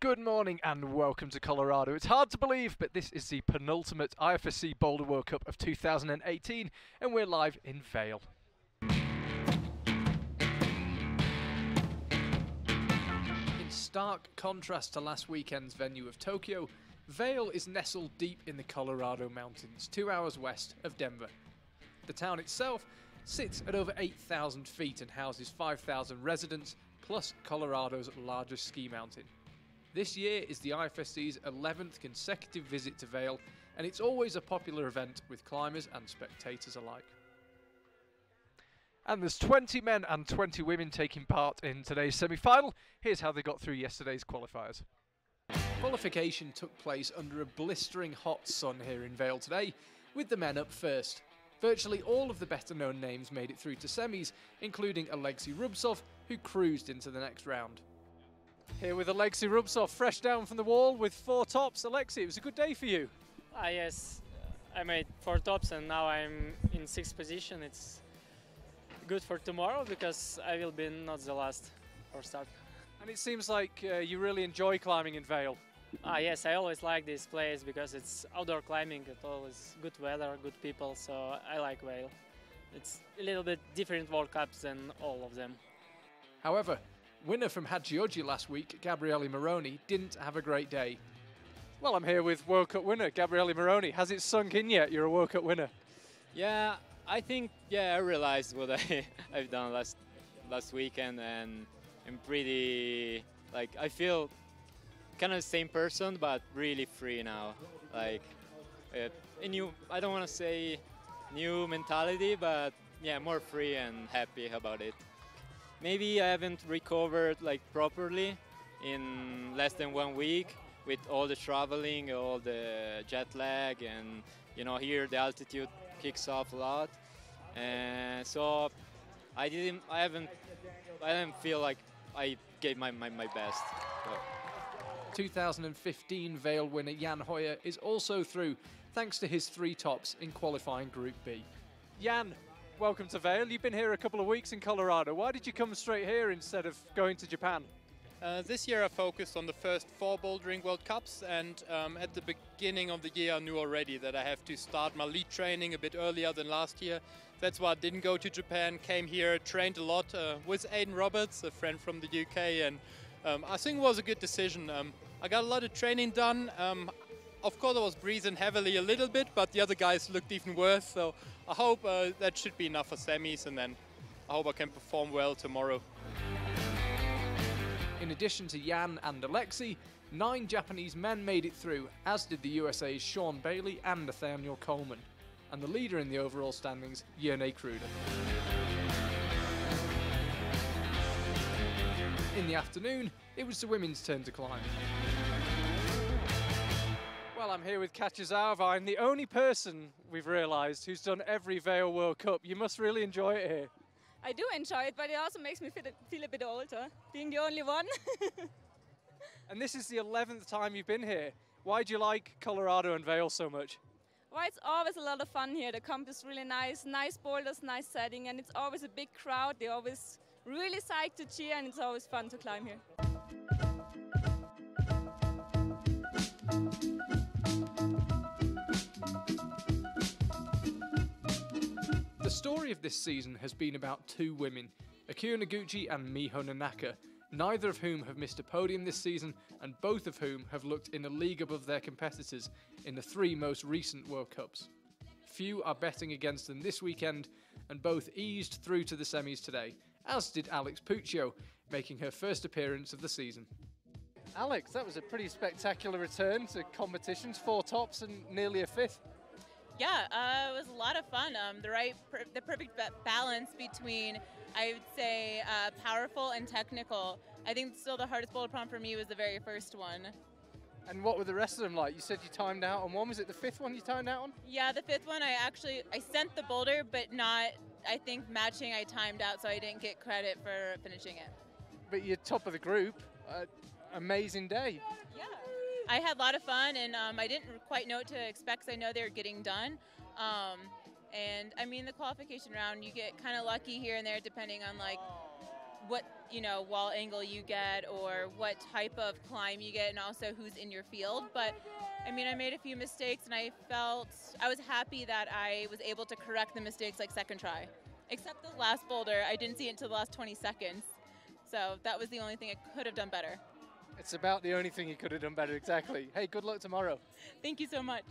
Good morning and welcome to Colorado. It's hard to believe, but this is the penultimate IFSC Boulder World Cup of 2018 and we're live in Vail. In stark contrast to last weekend's venue of Tokyo, Vail is nestled deep in the Colorado mountains, 2 hours west of Denver. The town itself sits at over 8,000 feet and houses 5,000 residents, plus Colorado's largest ski mountain. This year is the IFSC's 11th consecutive visit to Vail, and it's always a popular event with climbers and spectators alike. And there's 20 men and 20 women taking part in today's semi-final. Here's how they got through yesterday's qualifiers. Qualification took place under a blistering hot sun here in Vail today, with the men up first. Virtually all of the better-known names made it through to semis, including Alexei Rubtsov, who cruised into the next round. Here with Alexei Rubtsov, fresh down from the wall with 4 tops. Alexei, it was a good day for you. Yes, I made 4 tops and now I'm in 6th position. It's good for tomorrow because I will be not the last for start. And it seems like you really enjoy climbing in Vail. Yes, I always like this place because it's outdoor climbing, it's always good weather, good people, so I like Vail. It's a little bit different World Cups than all of them. However, winner from Hachioji last week, Gabriele Moroni, didn't have a great day. Well, I'm here with World Cup winner Gabriele Moroni. Has it sunk in yet you're a World Cup winner? Yeah, I think, I realized what I've done last weekend, and I'm pretty, I feel kind of the same person, but really free now. A new, I don't want to say new mentality, but yeah, more free and happy about it. Maybe I haven't recovered properly in less than 1 week with all the traveling, all the jet lag, and here the altitude kicks off a lot. And so I didn't feel like I gave my best. So. 2015 Vail winner Jan Hoyer is also through, thanks to his 3 tops in qualifying Group B. Jan, welcome to Vail. You've been here a couple of weeks in Colorado. Why did you come straight here instead of going to Japan? This year I focused on the first 4 Bouldering World Cups, and at the beginning of the year I knew already that I have to start my lead training a bit earlier than last year. That's why I didn't go to Japan, came here, trained a lot with Aidan Roberts, a friend from the UK, and I think it was a good decision. I got a lot of training done. Of course I was breathing heavily a little bit, but the other guys looked even worse, so I hope that should be enough for semis, and then I hope I can perform well tomorrow. In addition to Jan and Alexei, 9 Japanese men made it through, as did the USA's Sean Bailey and Nathaniel Coleman, and the leader in the overall standings, Jerne Kruder. In the afternoon, it was the women's turn to climb. Well, I'm here with Katja Zauwein, the only person we've realised who's done every Vail World Cup. You must really enjoy it here. I do enjoy it, but it also makes me feel a bit older, being the only one. And this is the 11th time you've been here. Why do you like Colorado and Vail so much? Well, it's always a lot of fun here. The camp is really nice boulders, nice setting, and it's always a big crowd. They're always really psyched to cheer, and it's always fun to climb here. The story of this season has been about 2 women, Akio Noguchi and Miho Nanaka, neither of whom have missed a podium this season, and both of whom have looked in a league above their competitors in the 3 most recent World Cups. Few are betting against them this weekend, and both eased through to the semis today, as did Alex Puccio, making her first appearance of the season. Alex, that was a pretty spectacular return to competitions, 4 tops and nearly a 5th. Yeah, it was a lot of fun. The perfect balance between, I would say, powerful and technical. I think still the hardest boulder problem for me was the very first one. And what were the rest of them like? You said you timed out on one. Was it the 5th one you timed out on? Yeah, the 5th one I sent the boulder, but not, I think, matching I timed out, so I didn't get credit for finishing it. But you're top of the group. Amazing day. Yeah. I had a lot of fun, and I didn't quite know what to expect because I know they were getting done. And I mean, the qualification round, you get kind of lucky here and there depending on what wall angle you get or what type of climb you get, and also who's in your field. But I mean, I made a few mistakes, and I was happy that I was able to correct the mistakes like second try. Except the last boulder, I didn't see it until the last 20 seconds. So that was the only thing I could have done better. It's about the only thing you could have done better, exactly. Hey, good luck tomorrow. Thank you so much.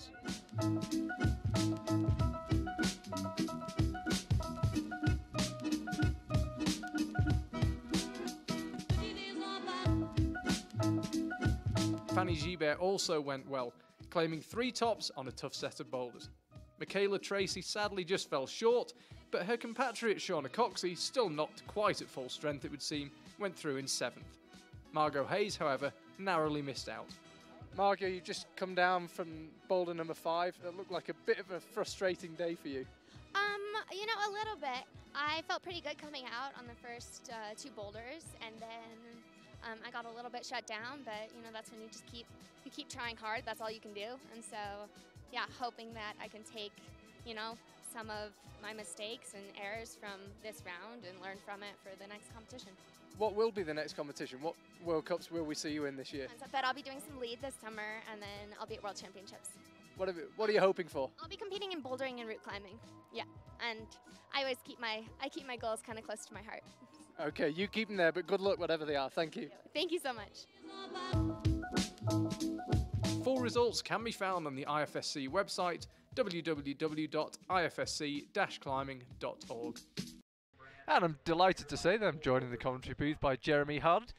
Fanny Gibert also went well, claiming 3 tops on a tough set of boulders. Michaela Tracy sadly just fell short, but her compatriot Shauna Coxey, still not quite at full strength it would seem, went through in 7th. Margot Hayes, however, narrowly missed out. Margot, you've just come down from boulder number 5. That looked like a bit of a frustrating day for you. You know, a little bit. I felt pretty good coming out on the first 2 boulders, and then I got a little bit shut down, but you know, that's when you just keep trying hard. That's all you can do. And so, yeah, hoping that I can take, you know, some of my mistakes and errors from this round and learn from it for the next competition. What will be the next competition? What World Cups will we see you in this year? But I'll be doing some lead this summer, and then I'll be at World Championships. What are you hoping for? I'll be competing in bouldering and route climbing. Yeah, and I always keep my goals kind of close to my heart. Okay, you keep them there, but good luck whatever they are. Thank you. Thank you so much. Full results can be found on the IFSC website, www.ifsc-climbing.org. And I'm delighted to say that I'm joined in the commentary booth by Jeremy Hard,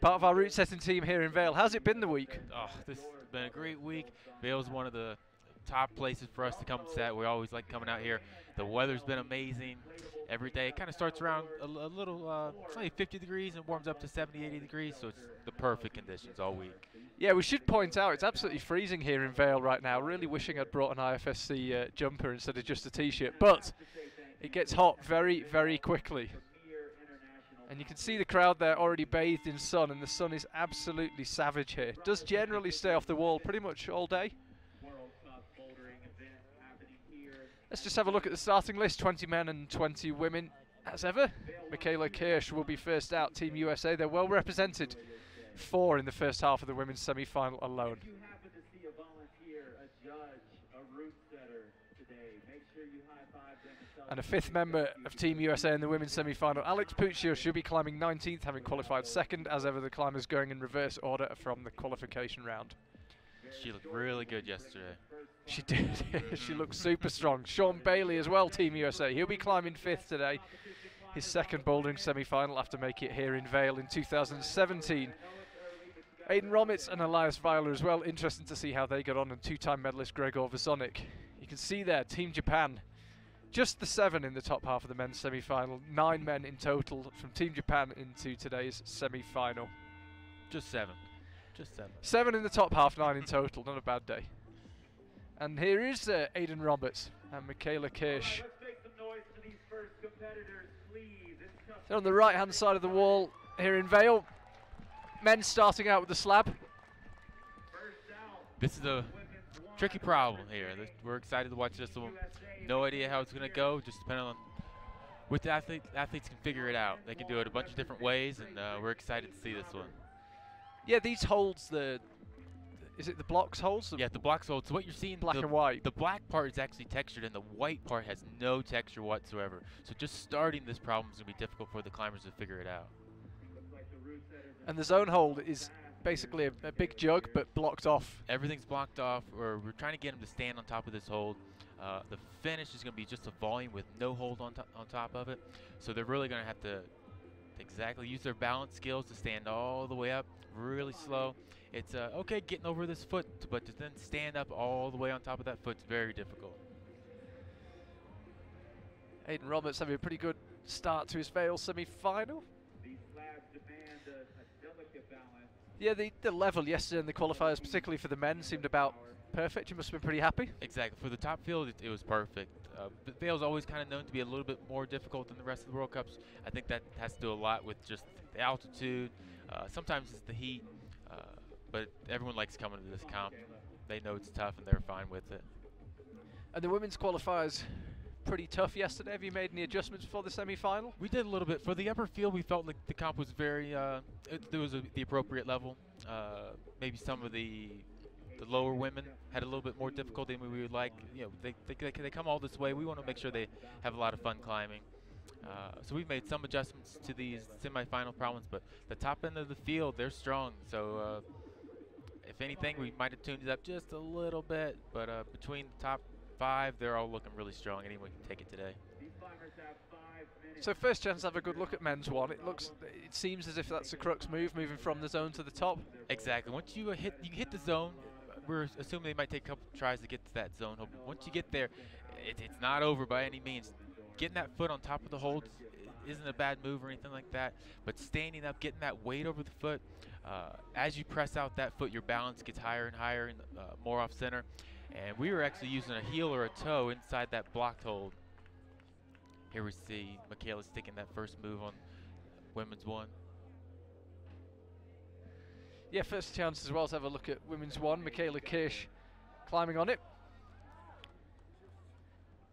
part of our route setting team here in Vail. How's it been the week? Oh, this has been a great week. Vail's one of the top places for us to come set. We always like coming out here. The weather's been amazing every day. It kind of starts around a little, it's only 50 degrees and warms up to 70, 80 degrees, so it's the perfect conditions all week. Yeah, we should point out it's absolutely freezing here in Vail right now. Really wishing I'd brought an IFSC jumper instead of just a t-shirt, but it gets hot very, very quickly. And you can see the crowd there already bathed in sun, and the sun is absolutely savage here. It does generally stay off the wall pretty much all day. Let's just have a look at the starting list, 20 men and 20 women. As ever, Michaela Kirsch will be first out, Team USA. They're well represented. 4 in the first half of the women's semi-final alone. And a 5th member of Team USA in the women's semi-final, Alex Puccio, should be climbing 19th, having qualified 2nd. As ever, the climbers going in reverse order from the qualification round. She looked really good yesterday. She did. She looked super strong. Sean Bailey as well, Team USA. He'll be climbing 5th today. His 2nd bouldering semi-final after making it here in Vail in 2017. Aidan Romitz and Elias Weiler as well. Interesting to see how they got on, and 2-time medalist Gregor Vasonik. You can see there, Team Japan. Just the 7 in the top half of the men's semi-final. 9 men in total from Team Japan into today's semi-final. Just 7. Just 7. 7 in the top half, 9 in total. Not a bad day. And here is Aidan Roberts and Michaela Kirsch. They're on the right-hand side of the wall here in Vail. Men starting out with the slab. This is a tricky problem here. We're excited to watch this one. No idea how it's going to go, just depending on what the athletes can figure it out. They can do it a bunch of different ways, and we're excited to see this one. Yeah, these holds, is it the blocks holds? Yeah, the blocks holds. So what you're seeing, black and white. The black part is actually textured, and the white part has no texture whatsoever. So just starting this problem is going to be difficult for the climbers to figure it out. And the zone hold is basically a big jug, but blocked off. Everything's blocked off, or we're trying to get them to stand on top of this hold. The finish is going to be just a volume with no hold on top of it. So they're really going to have to exactly use their balance skills to stand all the way up really slow. It's okay getting over this foot, but to then stand up all the way on top of that foot's very difficult. Aidan Roberts having a pretty good start to his Vail semi-final. Yeah, the level yesterday in the qualifiers, particularly for the men, seemed about perfect. You must have been pretty happy. Exactly. For the top field, it was perfect. But Vail's always kind of known to be a little bit more difficult than the rest of the World Cups. I think that has to do a lot with just the altitude. Sometimes it's the heat, but everyone likes coming to this comp. They know it's tough, and they're fine with it. And the women's qualifiers pretty tough yesterday. Have you made any adjustments for the semi-final? We did a little bit. For the upper field, we felt like the comp was very, there was the appropriate level. Maybe some of the lower women had a little bit more difficulty than we would like. You know, they come all this way. We want to make sure they have a lot of fun climbing. So we've made some adjustments to these semi-final problems, but the top end of the field, they're strong. So if anything, we might have tuned it up just a little bit, but between the top 5, they're all looking really strong. Anyone can take it today. So first chance to have a good look at men's one. It seems as if that's the crux move, moving from the zone to the top. Exactly. Once you hit the zone, we're assuming they might take a couple tries to get to that zone. Once you get there, it's not over by any means. Getting that foot on top of the hold isn't a bad move or anything like that, but standing up, getting that weight over the foot, as you press out that foot, your balance gets higher and higher and more off center. And we were actually using a heel or a toe inside that blocked hold. Here we see Michaela sticking that first move on women's one. Yeah, first chance as well to have a look at women's one. Michaela Kirsch climbing on it.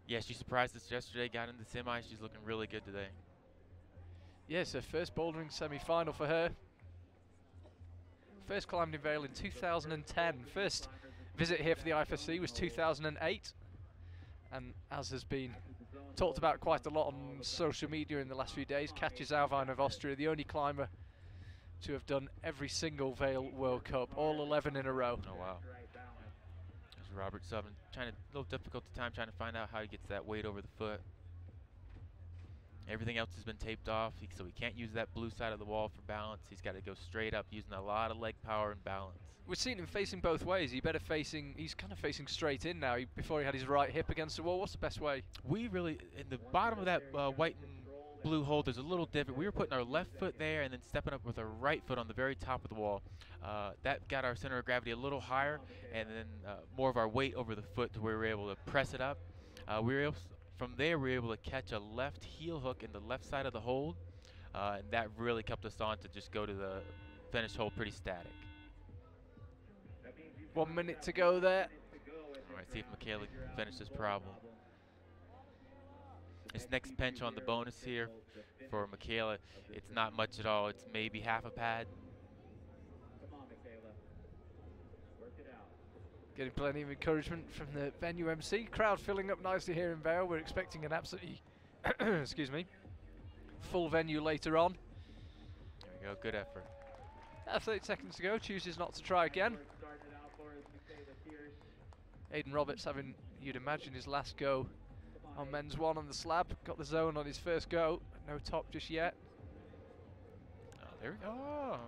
Yeah, she surprised us yesterday, got in the semi. She's looking really good today. Yes, her first bouldering semi-final for her. First climbed in Vail in 2010. First visit here for the IFSC was 2008. And as has been talked about quite a lot on social media in the last few days, Katja Zauwein of Austria, the only climber to have done every single Vail World Cup, all 11 in a row. Oh, wow. There's Robert Southern, a little difficult time trying to find out how he gets that weight over the foot. Everything else has been taped off, so he can't use that blue side of the wall for balance. He's got to go straight up, using a lot of leg power and balance. We've seen him facing both ways. He's kind of facing straight in now. Before he had his right hip against the wall. What's the best way? We really, in the bottom of that white and blue hold, there's a little divot. We were putting our left foot there and then stepping up with our right foot on the very top of the wall. That got our center of gravity a little higher, and then more of our weight over the foot to where we were able to press it up. From there, we were able to catch a left heel hook in the left side of the hold, and that really kept us on to just go to the finish hold pretty static. 1 minute to go there. All right, see if Michaela can finish this problem. This next pinch on the bonus here for Michaela, it's not much at all. It's maybe half a pad. Getting plenty of encouragement from the venue MC. Crowd filling up nicely here in Vail. We're expecting an absolutely, excuse me, full venue later on. There we go, good effort. 30 seconds to go, chooses not to try again. Aidan Roberts having, you'd imagine, his last go on men's one on the slab. Got the zone on his first go, no top just yet. Oh, there we go. Oh,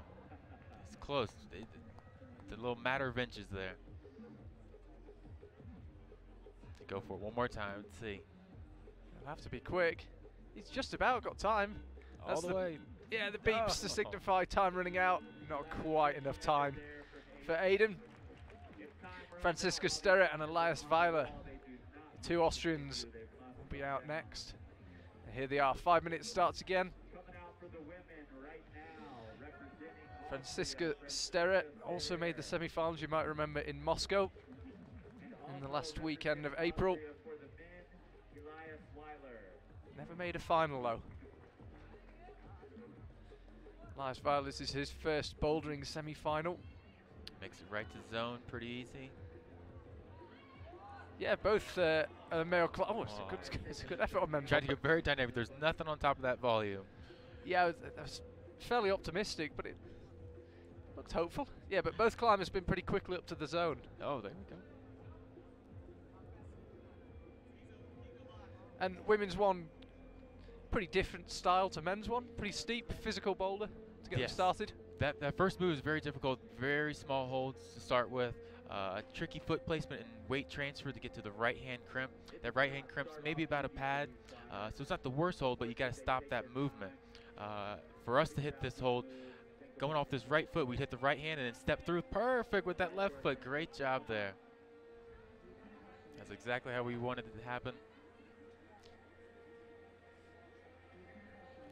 it's close. It's a little matter of inches there. Go for it one more time. Let's see. He'll have to be quick. He's just about got time. All the way. Yeah, the beeps to signify time running out. Not quite enough time for Aidan. Franziska Sterrett and Elias Weiler, 2 Austrians, will be out next. And here they are. 5 minutes starts again. Franziska Sterrett also made the semi-finals, you might remember, in Moscow in the last weekend of April. Never made a final though. Elias Weiler, this is his first bouldering semi-final. Makes it right to zone pretty easy. Yeah, both male oh, it's a good effort on men's. Trying to get very dynamic. There's nothing on top of that volume. Yeah, I was fairly optimistic, but it looked hopeful. Yeah, but both climbers been pretty quickly up to the zone. Oh, there we go. And women's one, pretty different style to men's one. Pretty steep, physical boulder to get them started. That first move is very difficult. Very small holds to start with. Tricky foot placement and weight transfer to get to the right-hand crimp. That right-hand crimp's maybe about a pad, so it's not the worst hold, but you got to stop that movement. For us to hit this hold, going off this right foot, we hit the right hand and then step through perfect with that left foot. Great job there. That's exactly how we wanted it to happen.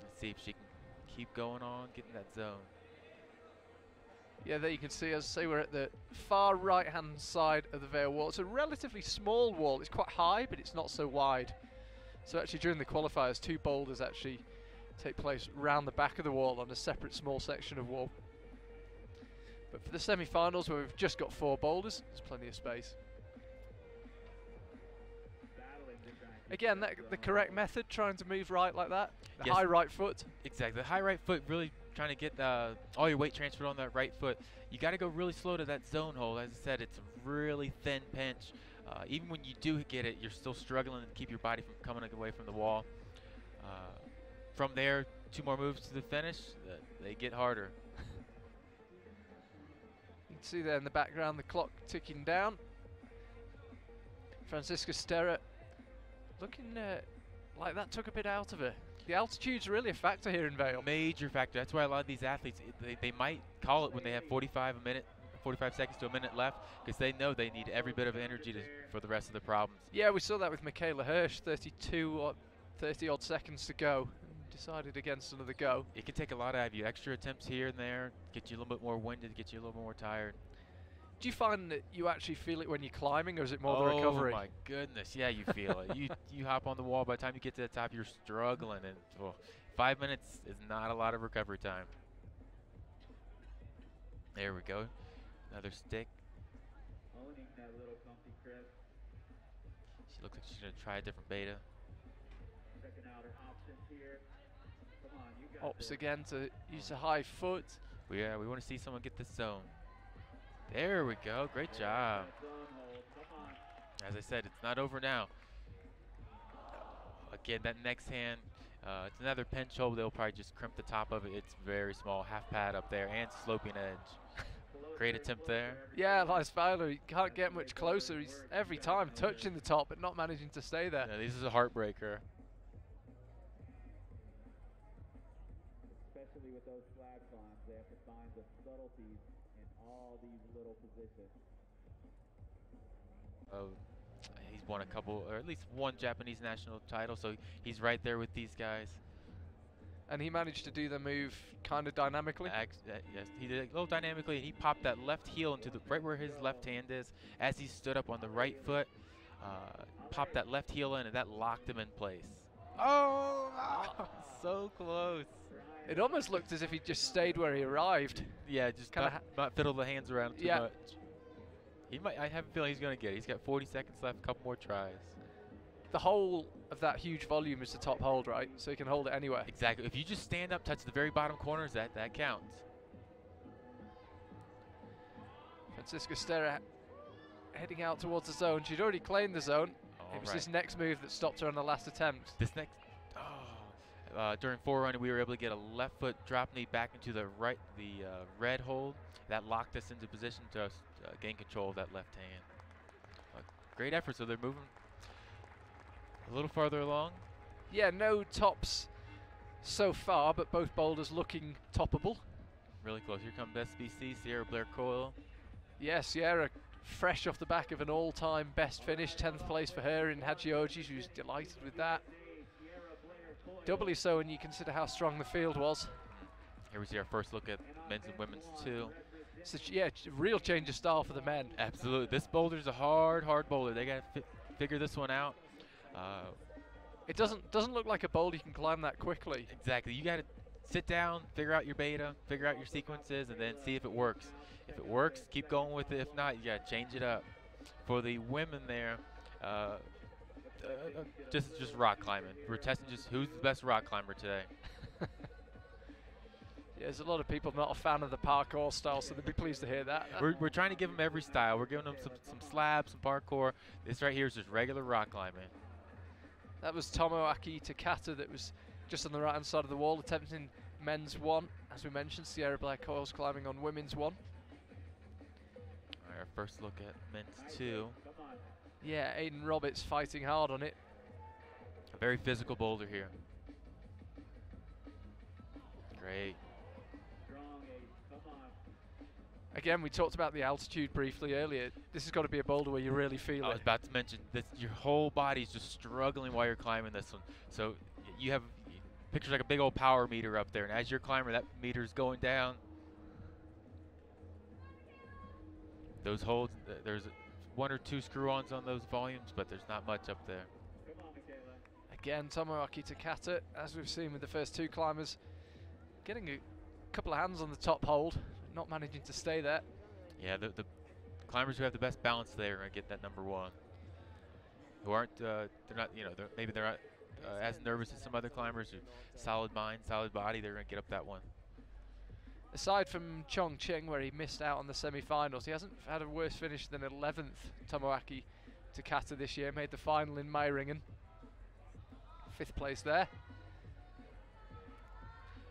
Let's see if she can keep going on, getting that zone. Yeah, there you can see, as I say, we're at the far right-hand side of the Vail wall. It's a relatively small wall. It's quite high, but it's not so wide. So actually during the qualifiers, 2 boulders actually take place round the back of the wall on a separate small section of wall. But for the semi-finals, where we've just got 4 boulders, there's plenty of space. Again, the correct method, trying to move right like that. The Yes. high right foot. Exactly. The high right foot, really trying to get all your weight transferred on that right foot. You got to go really slow to that zone hold. As I said, it's a really thin pinch. Even when you do get it, you're still struggling to keep your body from coming away from the wall. From there, 2 more moves to the finish. They get harder. You can see there in the background the clock ticking down. Francisca Sterra looking like that took a bit out of her. The altitude's really a factor here in Vail. Major factor. That's why a lot of these athletes, they might call it when they have 45 seconds to a minute left, because they know they need every bit of energy for the rest of the problems. Yeah, we saw that with Michaela Hirsch, 30 odd seconds to go. Decided against another go. It can take a lot out of you. Extra attempts here and there, get you a little bit more winded, get you a little more tired. Do you find that you actually feel it when you're climbing, or is it more the recovery? Oh my goodness, yeah, you feel it. You hop on the wall, by the time you get to the top, you're struggling, and 5 minutes is not a lot of recovery time. There we go, another stick. Owning that little comfy crib. She looks like she's gonna try a different beta. Checking out her options here. Come on, you got Ops this. again to use a high foot. Yeah, we want to see someone get this zone. There we go, great job. As I said, it's not over now. Again, that next hand, it's another pinch hold. They'll probably just crimp the top of it. It's very small, half pad up there and sloping edge. Great attempt there. Yeah, Elias Baylor, he can't get much closer. He's every time touching the top, but not managing to stay there. Yeah, this is a heartbreaker. Especially with those flag climbs, they have to find the subtleties in all these little positions. Oh, he's won a couple, or at least one Japanese national title, so he's right there with these guys. And he managed to do the move kind of dynamically. Yes, he did it a little dynamically, and he popped that left heel into the right where his left hand is. As he stood up on the right foot, popped that left heel in, and that locked him in place. Oh, so close. It almost looked as if he just stayed where he arrived. Yeah, just not fiddle the hands around too much. He might. I have a feeling he's going to get it. He's got 40 seconds left, a couple more tries. The whole of that huge volume is the top hold, right? So you can hold it anywhere. Exactly. If you just stand up, touch the very bottom corners, that counts. Francisca Sterra heading out towards the zone. She'd already claimed the zone. It was this next move that stopped her on the last attempt. This next, during forerunner, we were able to get a left foot drop knee back into the red hold. That locked us into position to gain control of that left hand. Great effort. So they're moving a little farther along. Yeah, no tops so far, but both boulders looking toppable. Really close. Here comes SBC, Sierra Blair Coyle. Yeah, Sierra fresh off the back of an all-time best finish, 10th place for her in Hachioji. She was delighted with that. Doubly so when you consider how strong the field was. Here we see our first look at men's and women's too. So yeah, real change of style for the men. Absolutely. This boulder's a hard boulder. They got to figure this one out. It doesn't look like a boulder you can climb that quickly. Exactly. You got to sit down, figure out your beta, figure out your sequences, and then see if it works. If it works, keep going with it. If not, you got to change it up. For the women there, just rock climbing. We're testing just who's the best rock climber today. Yeah, there's a lot of people not a fan of the parkour style, so they'll be pleased to hear that. We're trying to give them every style. We're giving them some slabs, some parkour. This right here is just regular rock climbing. That was Tomoaki Takata that was just on the right-hand side of the wall, attempting men's one. As we mentioned, Sierra Blair Coyle's climbing on women's one. All right, our first look at men's two. Yeah, Aiden Roberts fighting hard on it. A very physical boulder here. Great. Again, we talked about the altitude briefly earlier. This has got to be a boulder where you really feel it. I was about to mention that your whole body's just struggling while you're climbing this one. So you have pictures like a big old power meter up there, and as you're climbing, that meter's going down. Those holds, there's 1 or 2 screw-ons on those volumes, but there's not much up there. Again, Tomoaki Takata, as we've seen with the first two climbers, getting a couple of hands on the top hold, not managing to stay there. Yeah, the climbers who have the best balance there are going to get that number one. Who aren't, they're not, you know, maybe they're not as nervous as some other climbers. Who solid mind, solid body, they're going to get up that one. Aside from Chong Ching, where he missed out on the semi-finals, he hasn't had a worse finish than 11th Tomoaki Takata this year. Made the final in Meiringen. 5th place there.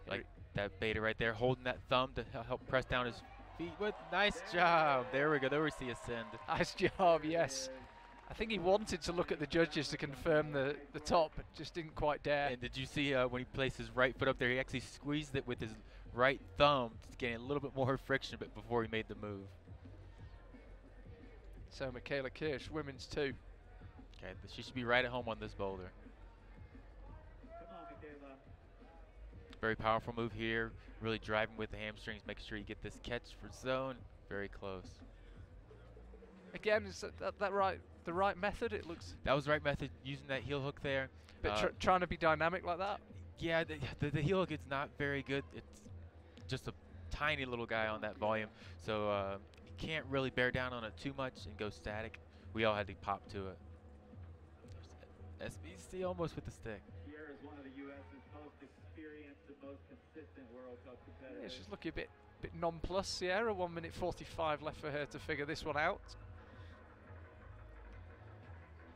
Like that beta right there, holding that thumb to help press down his feet. With nice job. There we go. There we see ascend. Nice job, yes. I think he wanted to look at the judges to confirm the top, but just didn't quite dare. And did you see when he placed his right foot up there, he actually squeezed it with his right thumb, getting a little bit more friction before he made the move. So Michaela Kirsch, women's 2. Okay, she should be right at home on this boulder. Very powerful move here, really driving with the hamstrings, making sure you get this catch for zone. Very close. Again, is that right? The right method? It looks. That was the right method, using that heel hook there. But trying to be dynamic like that. Yeah, the heel hook is not very good. It's just a tiny little guy on that volume, so you can't really bear down on it too much and go static. We all had to pop to it. SBC almost with the stick. Sierra is one of the U.S.'s most experienced and most consistent World Cup competitors. Yeah, she's looking a bit nonplussed, Sierra. 1 minute 45 left for her to figure this one out.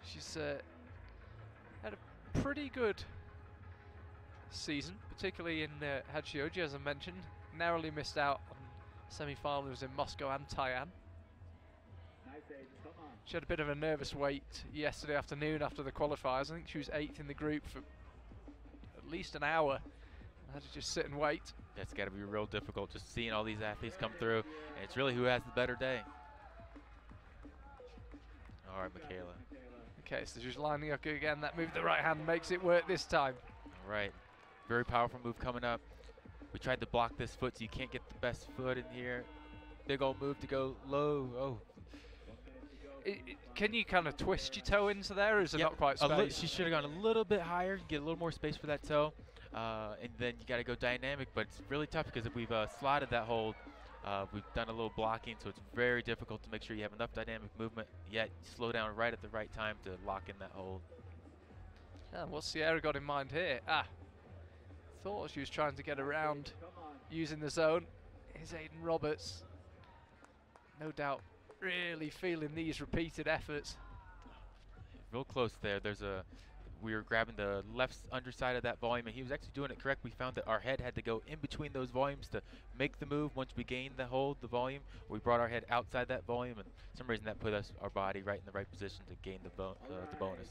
She's had a pretty good season, particularly in Hachioji, as I mentioned. Narrowly missed out on semi-finals in Moscow and Taiwan. She had a bit of a nervous wait yesterday afternoon after the qualifiers. I think she was 8th in the group for at least an hour. I had to just sit and wait. That's got to be real difficult, just seeing all these athletes come through, and it's really who has the better day. All right, Michaela. Okay, so she's lining up again. That move, the right hand, makes it work this time. All right, very powerful move coming up. We tried to block this foot so you can't get the best foot in here. Big old move to go low. Oh. Can you kind of twist your toe into there, or is it not quite space? She should have gone a little bit higher, get a little more space for that toe. And then you got to go dynamic, but it's really tough because if we've slotted that hold, we've done a little blocking, so it's very difficult to make sure you have enough dynamic movement, yet slow down right at the right time to lock in that hold. What's Sierra got in mind here? Thought she was trying to get around using the zone. Here's Aiden Roberts. No doubt really feeling these repeated efforts. Real close there. We were grabbing the left underside of that volume, and he was actually doing it correct. We found that our head had to go in between those volumes to make the move. Once we gained the volume, we brought our head outside that volume, and for some reason that put our body right in the right position to gain the bonus.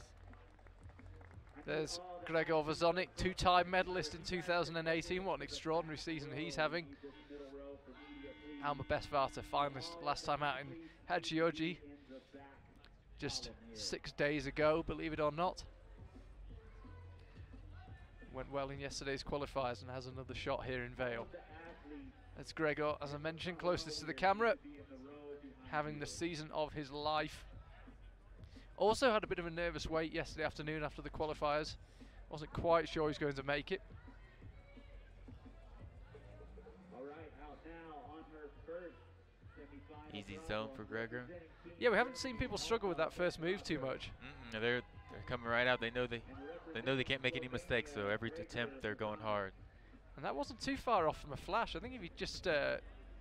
There's Gregor Vazonik, 2-time medalist in 2018. What an extraordinary season he's having. Alma Besvarta, finalist last time out in Hachioji, just 6 days ago, believe it or not. Went well in yesterday's qualifiers and has another shot here in Vail. That's Gregor, as I mentioned, closest to the camera, having the season of his life. Also had a bit of a nervous wait yesterday afternoon after the qualifiers. Wasn't quite sure he was going to make it. Easy zone for Gregor. Yeah, we haven't seen people struggle with that first move too much. They're coming right out. They know they can't make any mistakes, so every attempt they're going hard. And that wasn't too far off from a flash. I think if he just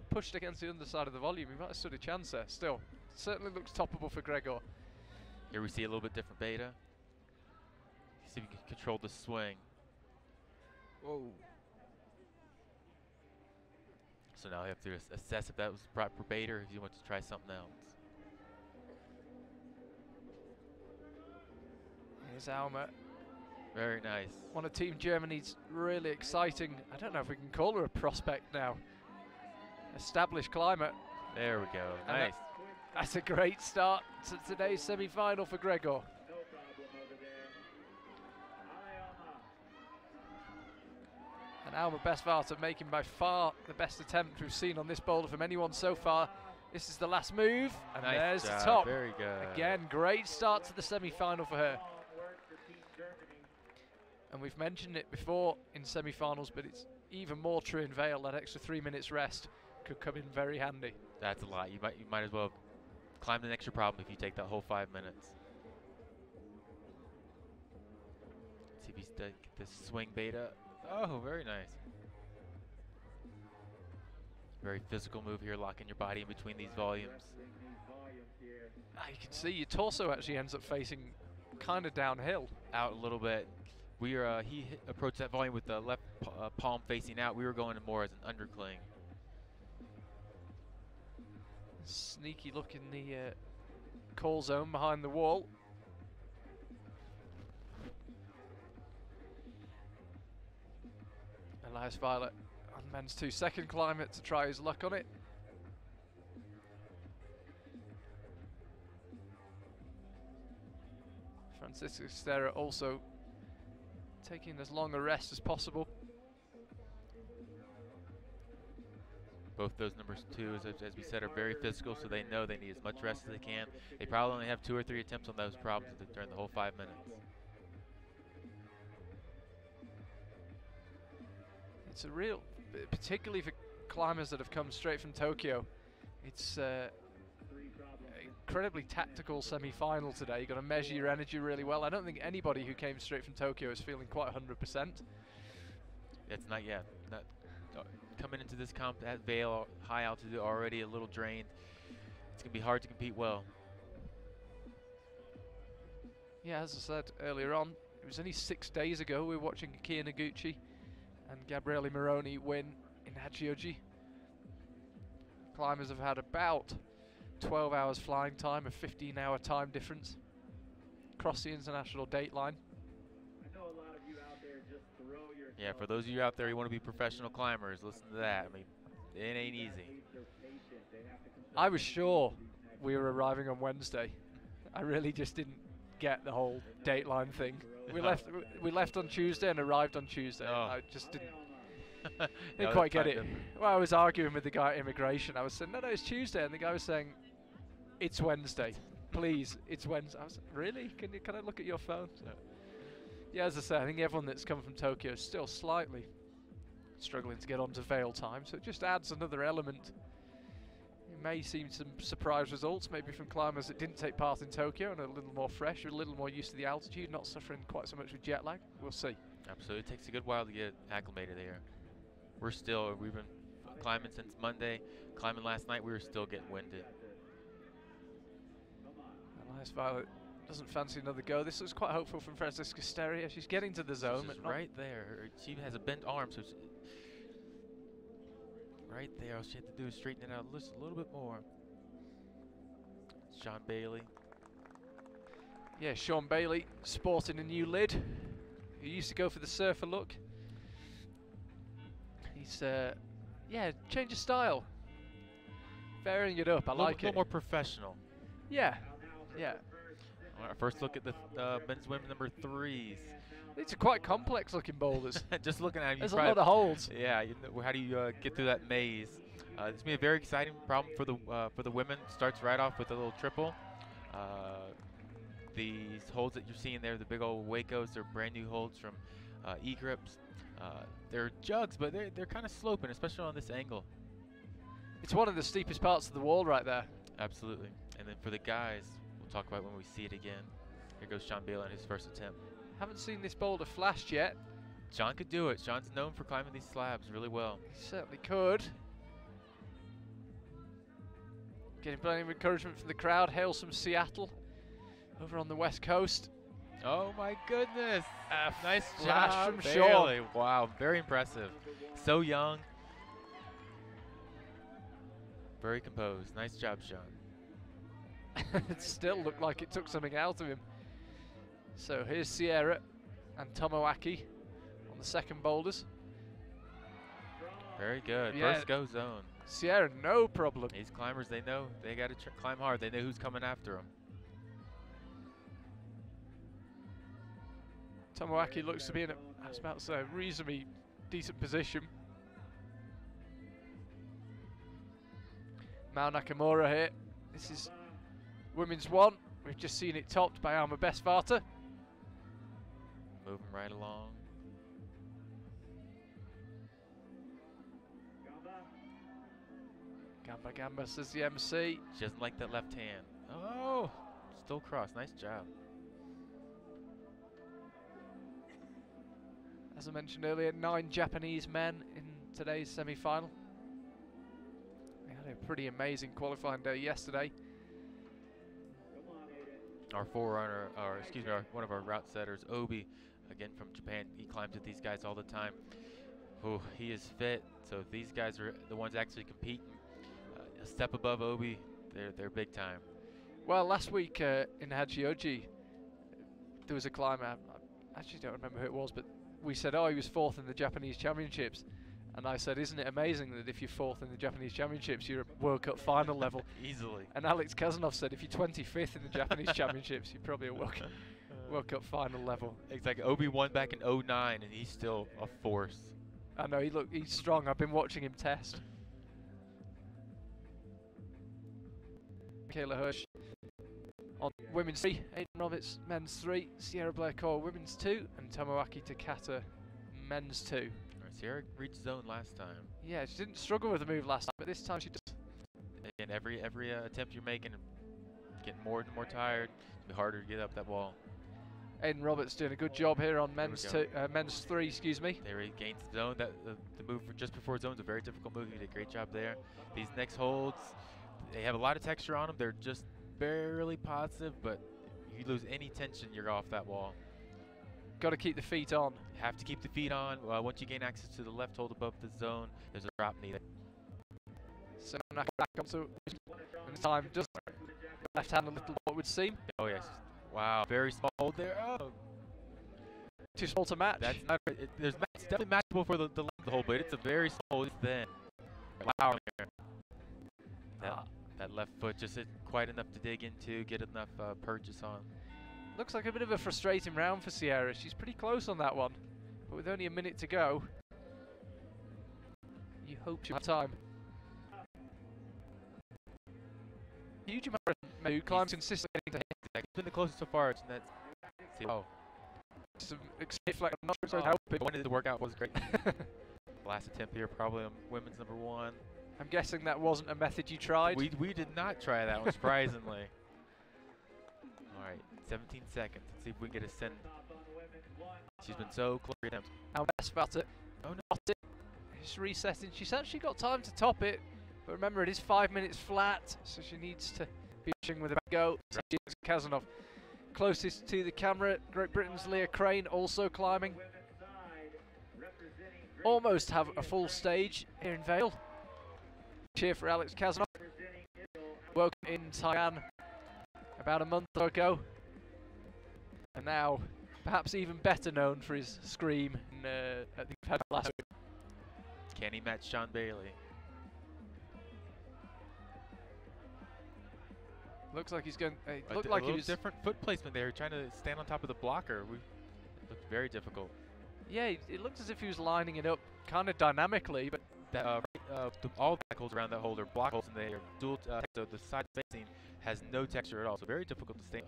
pushed against the underside of the volume, he might have stood a chance there. Still, certainly looks toppable for Gregor. Here we see a little bit different beta. See if we can control the swing. Whoa. So now we have to assess if that was proper beta or if you want to try something else. Here's Alma. Very nice. One of Team Germany's really exciting, I don't know if we can call her a prospect now, established climber. There we go, nice. That's a great start to today's semi-final for Gregor. And Alma Besvarta making by far the best attempt we've seen on this boulder from anyone so far. This is the last move, and nice there's job. the top. Very good. Again, great start to the semi-final for her. And we've mentioned it before in semi-finals, but it's even more true in Vail. That extra 3 minutes rest could come in very handy. That's a lot. You might as well climb the extra problem if you take that whole 5 minutes. Let's see if he's get this swing beta. Oh, very nice. Very physical move here, locking your body in between these volumes. You can see your torso actually ends up facing kind of downhill. Out a little bit. We are approached that volume with the left palm facing out. We were going more as an undercling. Sneaky look in the call zone behind the wall. Elias Violet on men's 2-second climber to try his luck on it. Francisco Stera also taking as long a rest as possible. Both those numbers 2s, as we said, are very physical, so they know they need as much rest as they can. They probably only have 2 or 3 attempts on those problems during the whole 5 minutes. It's a real, particularly for climbers that have come straight from Tokyo, it's incredibly tactical semi-final today. You've got to measure your energy really well. I don't think anybody who came straight from Tokyo is feeling quite 100%. It's not yet. Coming into this comp at Vail, high altitude, already a little drained. It's going to be hard to compete well. Yeah, as I said earlier on, it was only 6 days ago we were watching Kia Noguchi and Gabriele Moroni win in Hachioji. Climbers have had about 12 hours flying time, a 15-hour time difference across the international date line. Yeah, for those of you out there who want to be professional climbers, listen to that. I mean, it ain't easy. I was sure we were arriving on Wednesday. I really just didn't get the whole dateline thing. We left on Tuesday and arrived on Tuesday. Oh. I just didn't quite get it. Well, I was arguing with the guy at immigration. I was saying, no, it's Tuesday, and the guy was saying, it's Wednesday. Please, it's Wednesday. I was like, really? Can I look at your phone? So, yeah, as I say, I think everyone that's come from Tokyo is still slightly struggling to get onto Vail time, so it just adds another element. You may see some surprise results, maybe from climbers that didn't take part in Tokyo and are a little more fresh, a little more used to the altitude, not suffering quite so much with jet lag. We'll see. Absolutely. It takes a good while to get acclimated there. We've been climbing since Monday. Climbing last night, we were still getting winded. Elias Violet doesn't fancy another go. This looks quite hopeful from Francisca Steria. She's getting to the zone. She's right there. She has a bent arm, so right there. All she had to do is straighten it out just a little bit more. Sean Bailey. Yeah, Sean Bailey sporting a new lid. He used to go for the surfer look. He's, yeah, change of style. Varying it up. I like it. A little more professional. Yeah, yeah. Our first look at the men's women number 3s. These are quite complex looking boulders. Just looking at them, there's a lot of holds. Yeah, you know, how do you get through that maze? It's gonna be a very exciting problem for the women. Starts right off with a little triple. These holds that you're seeing there, the big old Wacos, they're brand new holds from E-Grips. They're jugs, but they're kind of sloping, especially on this angle. It's one of the steepest parts of the wall right there. Absolutely. And then for the guys, we'll talk about when we see it again. Here goes Sean Baylor on his first attempt. Haven't seen this boulder flashed yet. Sean could do it. Sean's known for climbing these slabs really well. He certainly could. Getting plenty of encouragement from the crowd. Hail from Seattle over on the west coast. Oh my goodness. Nice flash job from Bailey. Sean. Wow, very impressive. So young. Very composed. Nice job, Sean. It still looked like it took something out of him. So here's Sierra and Tomoaki on the second boulders. Very good. Yeah. First go zone. Sierra, no problem. These climbers, they know they got to climb hard. They know who's coming after them. Tomoaki looks to be in a, I was about to say, a reasonably decent position. Mao Nakamura here. This is women's one. We've just seen it topped by Alma Bestvater. Moving right along. Gamba Gamba, says the MC. She doesn't like that left hand. Oh, still cross. Nice job. As I mentioned earlier, 9 Japanese men in today's semi-final. They had a pretty amazing qualifying day yesterday. Our forerunner, or excuse me, one of our route setters, Obi, again from Japan, he climbs with these guys all the time. Oh, he is fit, so these guys are the ones actually competing. A step above Obi, they're big time. Well, last week in Hachioji, there was a climber. I actually don't remember who it was, but we said, oh, he was 4th in the Japanese Championships. And I said, isn't it amazing that if you're 4th in the Japanese Championships, you're at World Cup final level? Easily. And Alex Kazanov said, if you're 25th in the Japanese Championships, you're probably at World Cup final level. Exactly. Obi won back in 09, and he's still a force. I know, he's strong. I've been watching him test. Michaela Hirsch on women's 3, Aiden Roberts men's 3, Sierra Blair Cole women's 2, and Tomoaki Takata men's 2. Sierra reached zone last time. Yeah, she didn't struggle with the move last time, but this time she does. And every attempt you're making, getting more and more tired, it's be harder to get up that wall. Aiden Roberts doing a good job here on men's 3, excuse me. There he gains the zone. The move just before zone is a very difficult move. He did a great job there. These next holds, they have a lot of texture on them. They're just barely positive, but if you lose any tension, you're off that wall. Got to keep the feet on. Have to keep the feet on. Once you gain access to the left hold above the zone, there's a drop knee there. So back onto and this time just left hand a little, what would seem. Oh yes. Wow, very small hold there. Oh. Too small to match. That's not. It's definitely matchable for the length of the hold, but it's a very small. It's thin. Wow. That left foot just isn't quite enough to dig into, get enough purchase on. Looks like a bit of a frustrating round for Sierra. She's pretty close on that one, but with only a minute to go, you hope she'll have time. Huge amount of who climbs consistently to hit. He's been the closest so far. Oh. Some flag. I'm not sure how big. Wanted the workout was great. Last attempt here, probably on women's number 1. I'm guessing that wasn't a method you tried. We did not try that one, surprisingly. All right, 17 seconds. Let's see if we can get a send. She's been so close to attempts. Now best about it. Oh no. Not it. It's resetting. She's actually got time to top it, but remember it is 5 minutes flat, so she needs to be pushing with a go. Kazanov closest to the camera. Great Britain's Leah Crane also climbing. Almost have a full stage here in Vail. Cheer for Alex Kazanov. Woken in Taiwan about a month ago, and now perhaps even better known for his scream at the event last week. Can he match Sean Bailey? Looks like he's going. Looked like he was different foot placement there, trying to stand on top of the blocker. It looked very difficult. Yeah, it looked as if he was lining it up kind of dynamically, but that all the back holes around that hole are block holes, and they are dual. So the side facing has no texture at all, so very difficult to stand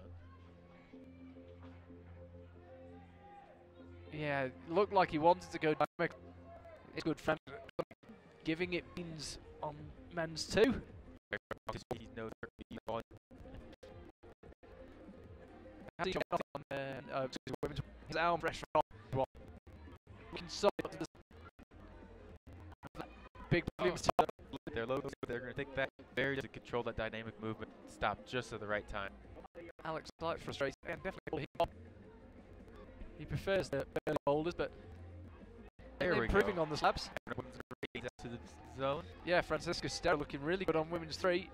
on. Yeah, it looked like he wanted to go dynamic. It's good friend giving it beans on men's 2. He knows his arm pressure on. We can stop the big Williams. Their logo, they're going to take that very to control that dynamic movement, stop just at the right time. Alex slightly frustrated and definitely he prefers the early boulders, but they're improving on the slabs. To the zone. Yeah, Francisca Stero looking really good on women's 3.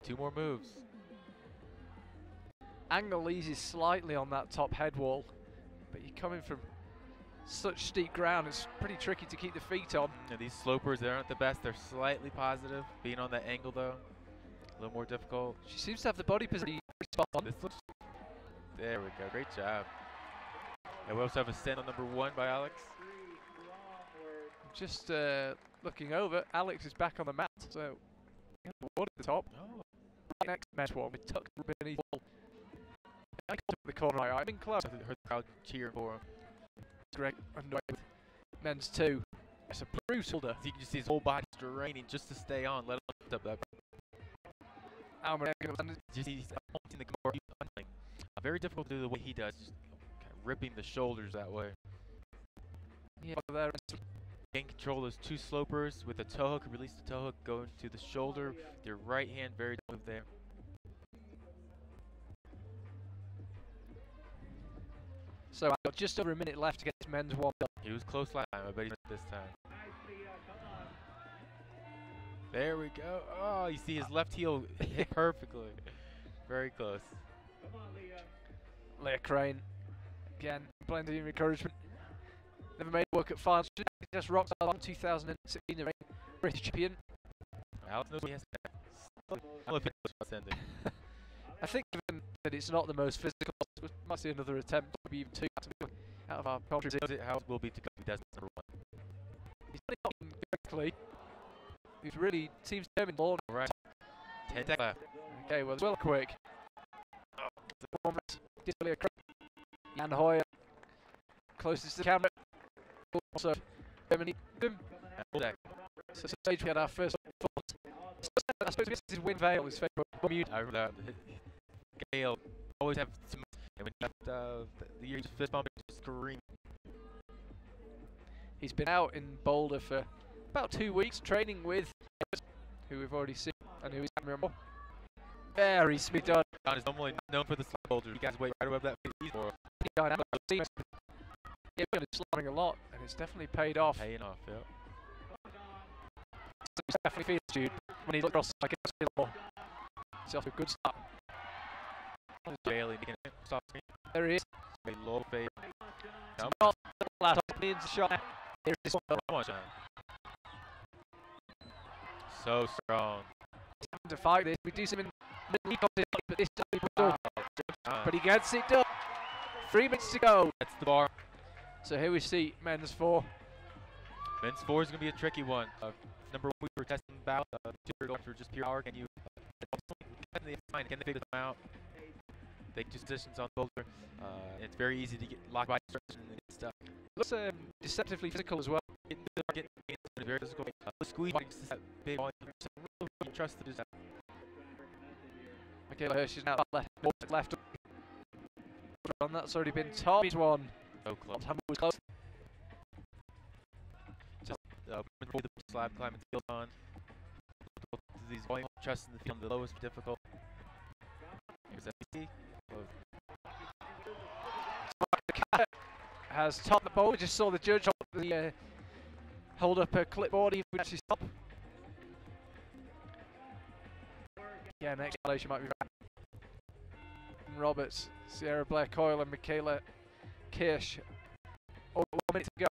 2 more moves. Angle eases slightly on that top head wall, but you're coming from such steep ground, it's pretty tricky to keep the feet on. And these slopers, they aren't the best. They're slightly positive. Being on that angle, though, a little more difficult. She seems to have the body position spot on. This looks. There we go. Great job. And we also have a send on number 1 by Alex. Just looking over, Alex is back on the mat, so one at the top. Oh. Right next to match one with tucked beneath the wall. I called the corner. I've been close. I heard the crowd cheer for him. Greg underway with men's 2. It's a brutal shoulder. So you can just see his whole body straining just to stay on, let him lift up that. Just he's in the core. Very difficult to do the way he does, just kind of ripping the shoulders that way. Yeah, there. Gain control those two slopers with the toe hook, release the toe hook, go into the shoulder. Your right hand, very move there. So I've got just over a minute left to get this men's warmed up. He was close last time, I bet he's this time. There we go. Oh, you see his left heel hit perfectly. Very close. Leah Crane, again, plenty of encouragement. Never made work at finals. Just rocked on 2016 British champion. Alex knows what he has to do. I think given that it's not the most physical, we might see another attempt, maybe even two out of our country. How it will be to go. He does number one. He's done it quickly. He really seems determined. Right. 10 seconds left. Okay, well, it's well quick. The performance, Leah Crane, Jan Hoyer, closest to the camera. Also, Germany. So stage we had our first performance. I suppose this is win Vail, his favourite. I remember that. Gale always have some, and when you have the year fist bump, just scream. He's been out in Boulder for about 2 weeks training with who we've already seen and who is admirable. Very sweet done. John is normally known for the slow boulders. You guys wait right above that piece for. He's been slamming a lot, and it's definitely paid off. Paying off, yeah. He's definitely feels, dude. When he looks across, like it's a more. He's off to a good start. Bailey making it stop. There he is. A low fade. Not flat up needs a shot. Here's this one. Come on, John. So strong. He's having to fight this. We do some in the league competition, but this time we do. But he gets it done. 3 minutes to go. That's the bar. So here we see men's 4. Men's 4 is going to be a tricky one. Number 1, we were testing about for just pure power. Can you can they figure them out? They two positions on the boulder. It's very easy to get locked by instruction and get stuck. Looks deceptively physical as well. Get very physical. Squeeze that big volume. Really trust the design. Michaela Hirsch's now left. And that's already been Tommy's one. So close. Was close. Just the slab climbing field on. These volume trust in the field, the lowest difficult. Here's FBC. Has topped the bowl. We just saw the judge hold up a clipboard. He would actually stop. Yeah, next she might be back. Roberts, Sierra Blair Coyle, and Michaela Kirsch. 1 minute to go.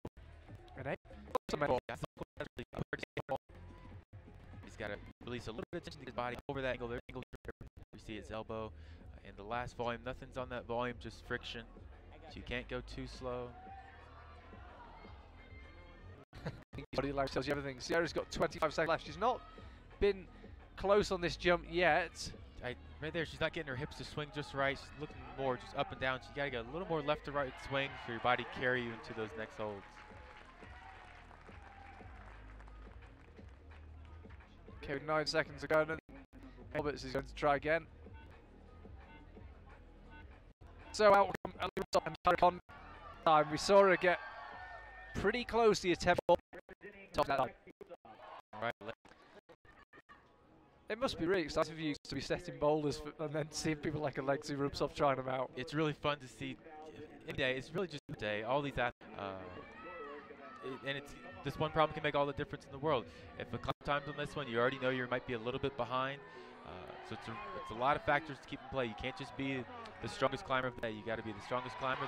He's got to release a little bit of tension to his body over that angle. You see his elbow. And the last volume, nothing's on that volume, just friction. So you can't go too slow. Body language tells you everything. Sierra's got 25 seconds left. She's not been close on this jump yet. Right there, she's not getting her hips to swing just right. She's looking more just up and down. So you got to get a little more left to right swing for your body to carry you into those next holds. Okay, with 9 seconds to go. Roberts is going to try again. So out come time. We saw her get pretty close to the attempt. Top that time. Right. It must be really exciting for you to be setting boulders and then seeing people like Alexi Rubtsov trying them out. It's really fun to see. It's really just a day. All these athletes, and it's this one problem can make all the difference in the world. If a couple times on this one, you already know you might be a little bit behind. So it's a lot of factors to keep in play. You can't just be the strongest climber of the day. You got to be the strongest climber,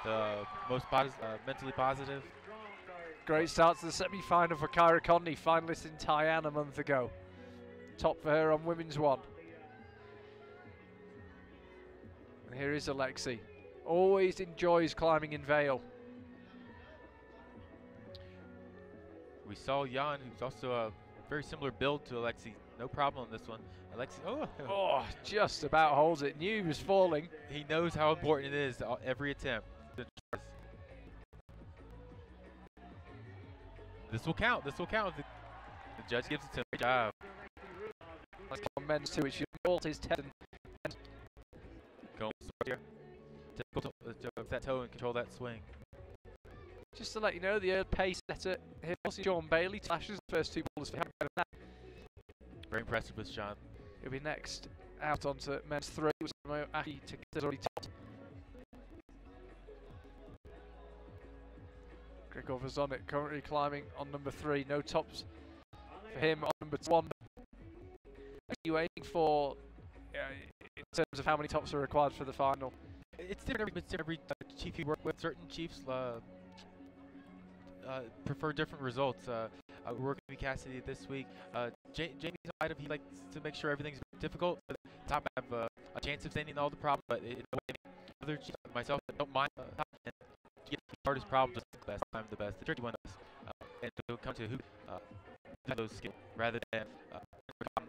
the most mentally positive. Great start to the semi-final for Kyra Conley, finalist in Taiwan a month ago. Top for her on women's 1. And here is Alexi. Always enjoys climbing in Vail. We saw Jan, who's also a very similar build to Alexi. No problem on this one. Alexi, oh, just about holds it. Knew he was falling. He knows how important it is every attempt. This will count. This will count. The judge gives it to him. Great job. Let's come on men's two. It's all his 10. Going here. Typical that toe and control that swing. Just to let you know, the pace setter here, also Sean Bailey, flashes the first two boulders for him. Very impressive with Sean. He'll be next out onto men's three, which Aki Takata's already topped. Gregor Vazonik currently climbing on number 3. No tops for him on number 1. What are you aiming for in terms of how many tops are required for the final? It's different every chief you work with. Certain chiefs prefer different results. We're working with Cassidy this week. Jamie's side of he likes to make sure everything's difficult. The top have a chance of standing all the problems, but other chiefs, myself, I don't mind top and get the hardest problems the best time the best. The tricky one is and to come to who those skills rather than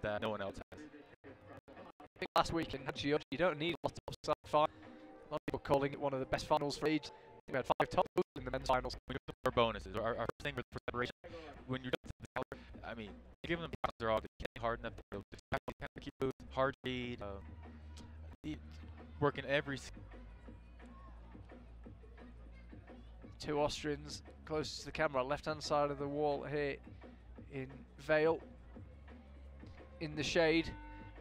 that no one else has. I think last week in Puccio, you don't need a lot of tops. Fine. A lot of people calling it one of the best finals for age. We had 5 tops in the men's finals. Our bonuses, our first thing for separation. When you're done, I mean, giving them they're all hard enough to keep moves, hard speed, working every. 2 Austrians closest to the camera, left-hand side of the wall here in Vail, in the shade,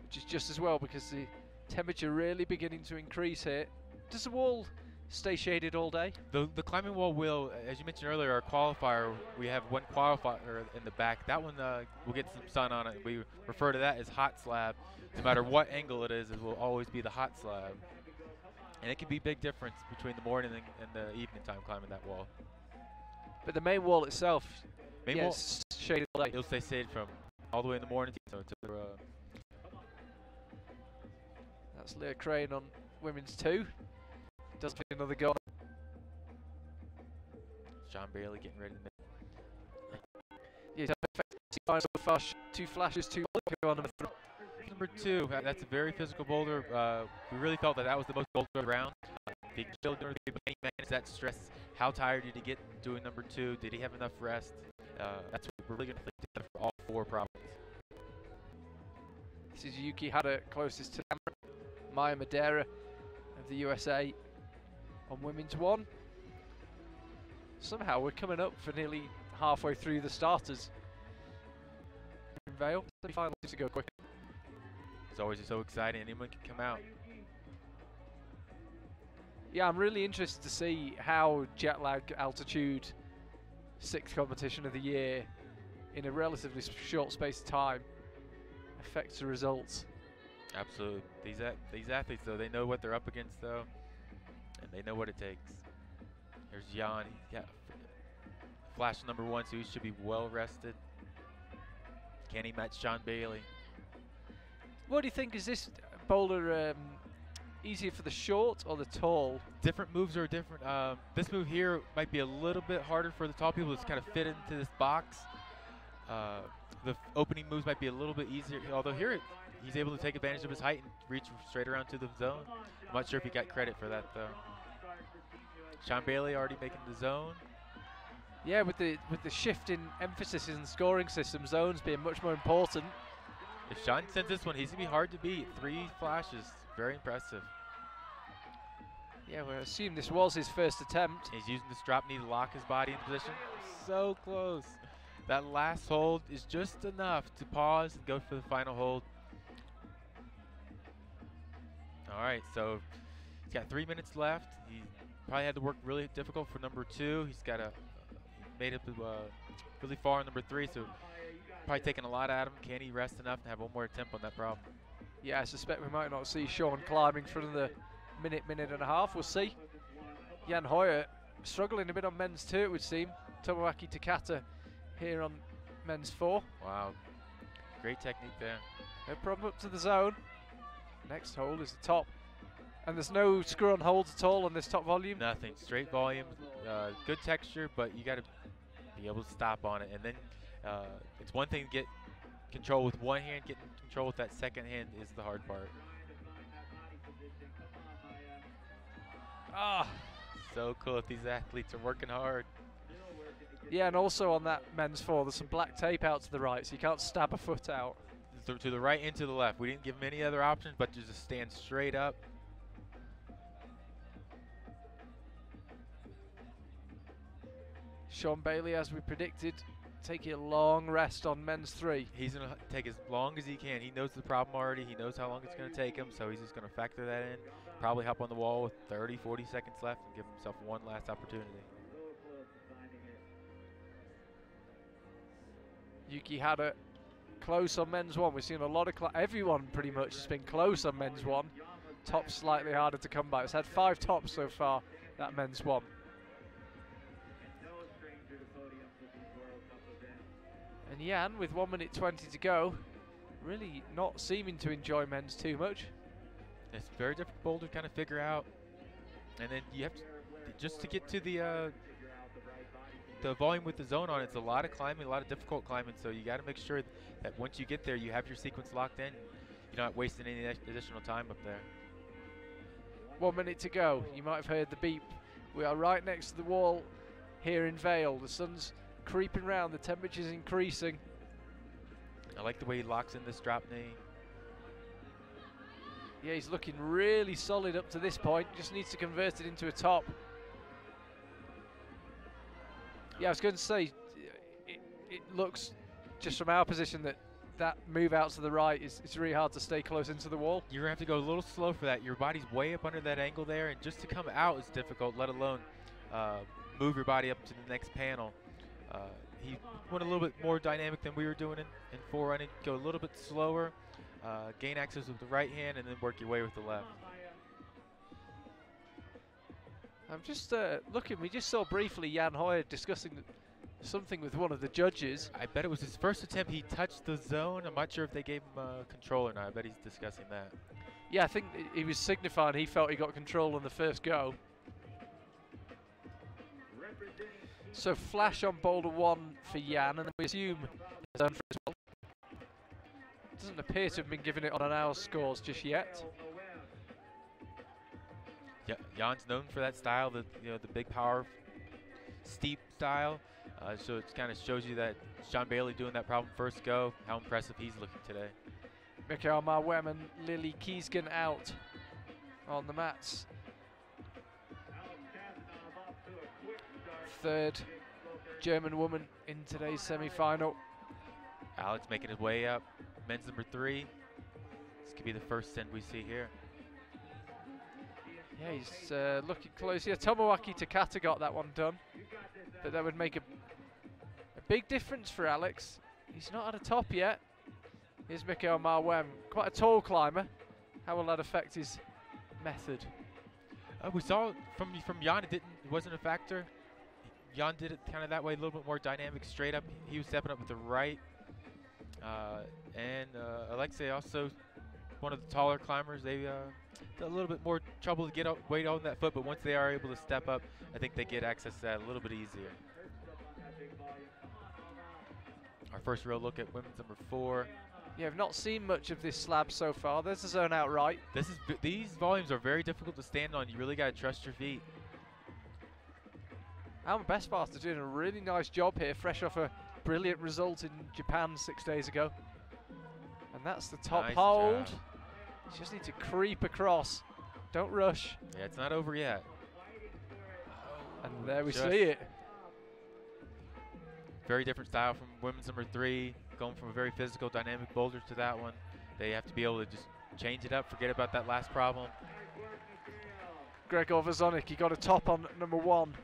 which is just as well because the temperature really beginning to increase here. Does the wall stay shaded all day? The climbing wall will, as you mentioned earlier, our qualifier, we have one qualifier in the back. That one will get some sun on it. We refer to that as hot slab. No matter what angle it will always be the hot slab. And it can be a big difference between the morning and the evening time climbing that wall. But the main wall itself, wall, shaded all day. It'll stay shaded from all the way in the morning to the That's Leah Crane on women's 2. Does put another goal. John Bailey getting ready to make. Yeah, so far, 2 flashes, 2 on number 3. Number 2, that's a very physical boulder. We really felt that was the most boulder round. He killed during the beginning, managed that stress. How tired did he get doing number 2? Did he have enough rest? That's what we're really going to think for all 4 problems. This is Yuki Hada closest to camera. Maya Madeira of the USA on women's 1. Somehow we're coming up for nearly halfway through the starters. In Vail, semi-final to go quick. It's always so exciting. Anyone can come out. Yeah, I'm really interested to see how jet lag altitude, 6th competition of the year, in a relatively short space of time, affects the results. Absolutely. These athletes, though, they know what they're up against, though, and they know what it takes. Here's Jan. Yeah, flash number 1, so he should be well rested. Can he match John Bailey? What do you think? Is this boulder easier for the short or the tall? Different moves are different. This move here might be a little bit harder for the tall people to kind of fit into this box. The opening moves might be a little bit easier, although here he's able to take advantage of his height and reach straight around to the zone. I'm not sure if he got credit for that, though. Sean Bailey already making the zone. Yeah, with the shift in emphasis in the scoring system, zones being much more important. If Sean sends this one, he's going to be hard to beat. 3 flashes. Very impressive. Yeah, we assume this was his first attempt. He's using this drop knee to lock his body in position. So close. That last hold is just enough to pause and go for the final hold. All right, so he's got 3 minutes left. He probably had to work really difficult for number 2. He's got made it really far on number 3, so probably taking a lot out of him. Can he rest enough and have one more attempt on that problem? Yeah, I suspect we might not see Sean climbing for another minute and a half. We'll see. Jan Hoyer struggling a bit on men's 2, it would seem. Tomoaki Takata here on men's 4. Wow, great technique there. No problem up to the zone. Next hole is the top. And there's no screw-on holds at all on this top volume? Nothing, straight volume, good texture, but you got to be able to stop on it. And then it's one thing to get control with one hand, getting control with that second hand is the hard part. Ah, so cool if these athletes are working hard. Yeah, and also on that men's 4, there's some black tape out to the right, so you can't stab a foot out. To the right and to the left. We didn't give him any other options, but just stand straight up. Sean Bailey, as we predicted, taking a long rest on men's 3. He's going to take as long as he can. He knows the problem already. He knows how long it's going to take him, so he's just going to factor that in. Probably hop on the wall with 30, 40 seconds left and give himself one last opportunity. Yuki had it close on men's 1. We've seen a lot of everyone pretty much has been close on men's 1. Top slightly harder to come by. It's had 5 tops so far, that men's 1. And Jan, with 1 minute 20 to go, really not seeming to enjoy men's too much. It's a very difficult boulder to kind of figure out. And then you have to, just to get to the volume with the zone on, it's a lot of climbing, a lot of difficult climbing, so you got to make sure that once you get there, you have your sequence locked in. You're not wasting any additional time up there. 1 minute to go. You might have heard the beep. We are right next to the wall here in Vail. The sun's creeping round, the temperature's increasing. I like the way he locks in this drop knee. Yeah, he's looking really solid up to this point. Just needs to convert it into a top. Yeah, I was going to say, it looks, just from our position, that move out to the right it's really hard to stay close into the wall. You're going to have to go a little slow for that. Your body's way up under that angle there, and just to come out is difficult, let alone move your body up to the next panel. He went a little bit more dynamic than we were doing in forerunning. Go a little bit slower, gain access with the right hand, and then work your way with the left. I'm just looking, we just saw briefly Jan Hoyer discussing something with one of the judges. I bet it was his first attempt. He touched the zone. I'm not sure if they gave him control or not. I bet he's discussing that. Yeah, I think he was signifying he felt he got control on the first go. So flash on boulder 1 for Jan, and then we assume zone for as well. Doesn't appear to have been given it on an hour's scores just yet. Yeah, Jan's known for that style, the big power, steep style. So it kind of shows you that Sean Bailey doing that problem first go, how impressive he's looking today. Mikael Marwem and Lily Kiesgen out on the mats. Third German woman in today's semi-final. Alex making his way up, men's number 3. This could be the first send we see here. Yeah, he's looking close here. Tomoaki Takata got that one done, but that would make a big difference for Alex. He's not at a top yet. Here's Mikael Marwem, quite a tall climber. How will that affect his method? We saw from Jan, it wasn't a factor. Jan did it kind of that way, a little bit more dynamic, straight up. He was stepping up with the right. And Alexei also, one of the taller climbers, they got a little bit more trouble to get weight on that foot, but once they are able to step up, I think they get access to that a little bit easier. Our first real look at women's number 4. Yeah, I've not seen much of this slab so far. There's the zone out right. These volumes are very difficult to stand on. You really got to trust your feet. Alma Bestmaster doing a really nice job here, fresh off a brilliant result in Japan 6 days ago. And that's the top Nice hold. job. You just need to creep across. Don't rush. Yeah, it's not over yet. And there we Just see it. Very different style from women's number 3, going from a very physical, dynamic boulder to that one. They have to be able to just change it up, forget about that last problem. Gregor Vazonik, he got a top on number 1,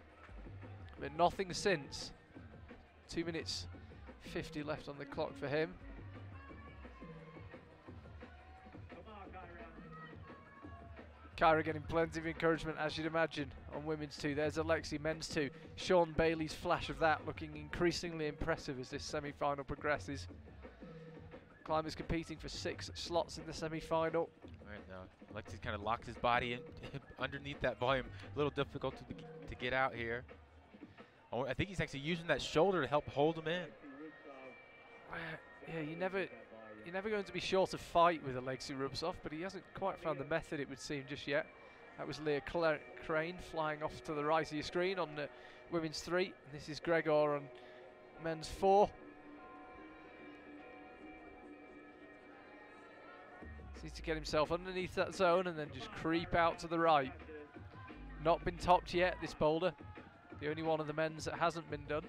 but nothing since. 2 minutes 50 left on the clock for him. Kyra getting plenty of encouragement, as you'd imagine, on women's 2. There's Alexi, men's 2. Sean Bailey's flash of that looking increasingly impressive as this semi-final progresses. Climbers competing for 6 slots in the semi-final. Right now, Alexi kind of locks his body in underneath that volume. A little difficult to get out here. Oh, I think he's actually using that shoulder to help hold him in. Yeah, you're never going to be sure to fight with Alexei Rubtsov, but he hasn't quite found the method, it would seem, just yet. That was Leah Crane flying off to the right of your screen on the women's 3. And this is Gregor on men's 4. Needs to get himself underneath that zone and then just creep out to the right. Not been topped yet, this boulder. The only one of the men's that hasn't been done.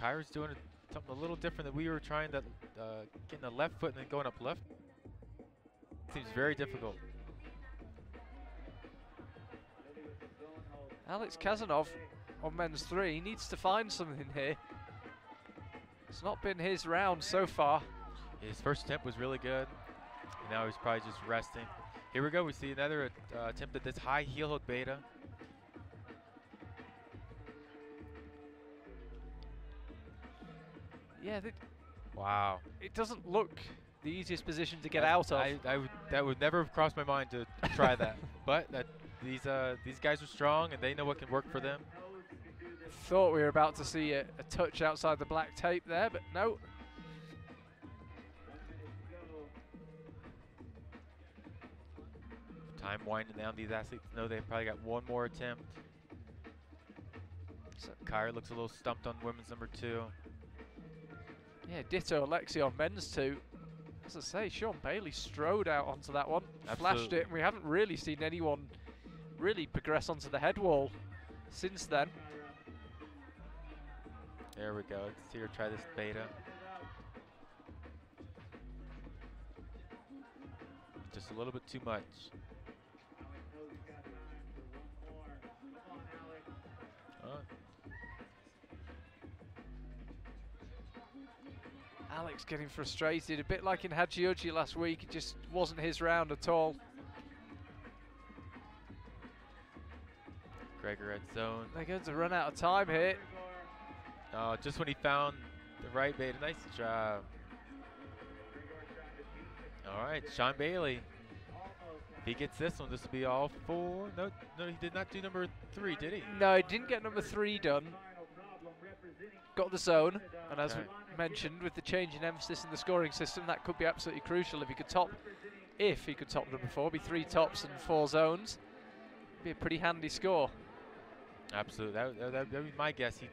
Kyra's doing something a little different that we were trying to getting the left foot and then going up left. Seems very difficult. Alex Kazanov on men's 3, he needs to find something here. It's not been his round so far. His first attempt was really good, and now he's probably just resting. Here we go, we see another attempt at this high heel hook beta. Yeah, wow. It doesn't look the easiest position to get out of. That would never have crossed my mind to try that. But these guys are strong and they know what can work for them. Thought we were about to see a touch outside the black tape there, but no. Time winding down. These athletes know they've probably got one more attempt. So Kyra looks a little stumped on women's number 2. Yeah, ditto Alexi on men's 2. As I say, Sean Bailey strode out onto that one, flashed it, and we haven't really seen anyone really progress onto the head wall since then. There we go. Let's see her try this beta. Just a little bit too much. Alex getting frustrated, a bit like in Hachioji last week. It just wasn't his round at all. Gregor at zone. They're going to run out of time here. Oh, just when he found the right beta. Nice job. All right, Sean Bailey. If he gets this one, this will be all 4. No, he did not do number 3, did he? No, he didn't get number 3 done. Got the zone, and as we mentioned, with the change in emphasis in the scoring system, that could be absolutely crucial. If he could top number 4, be 3 tops and 4 zones, be a pretty handy score. Absolutely, that would be my guess. He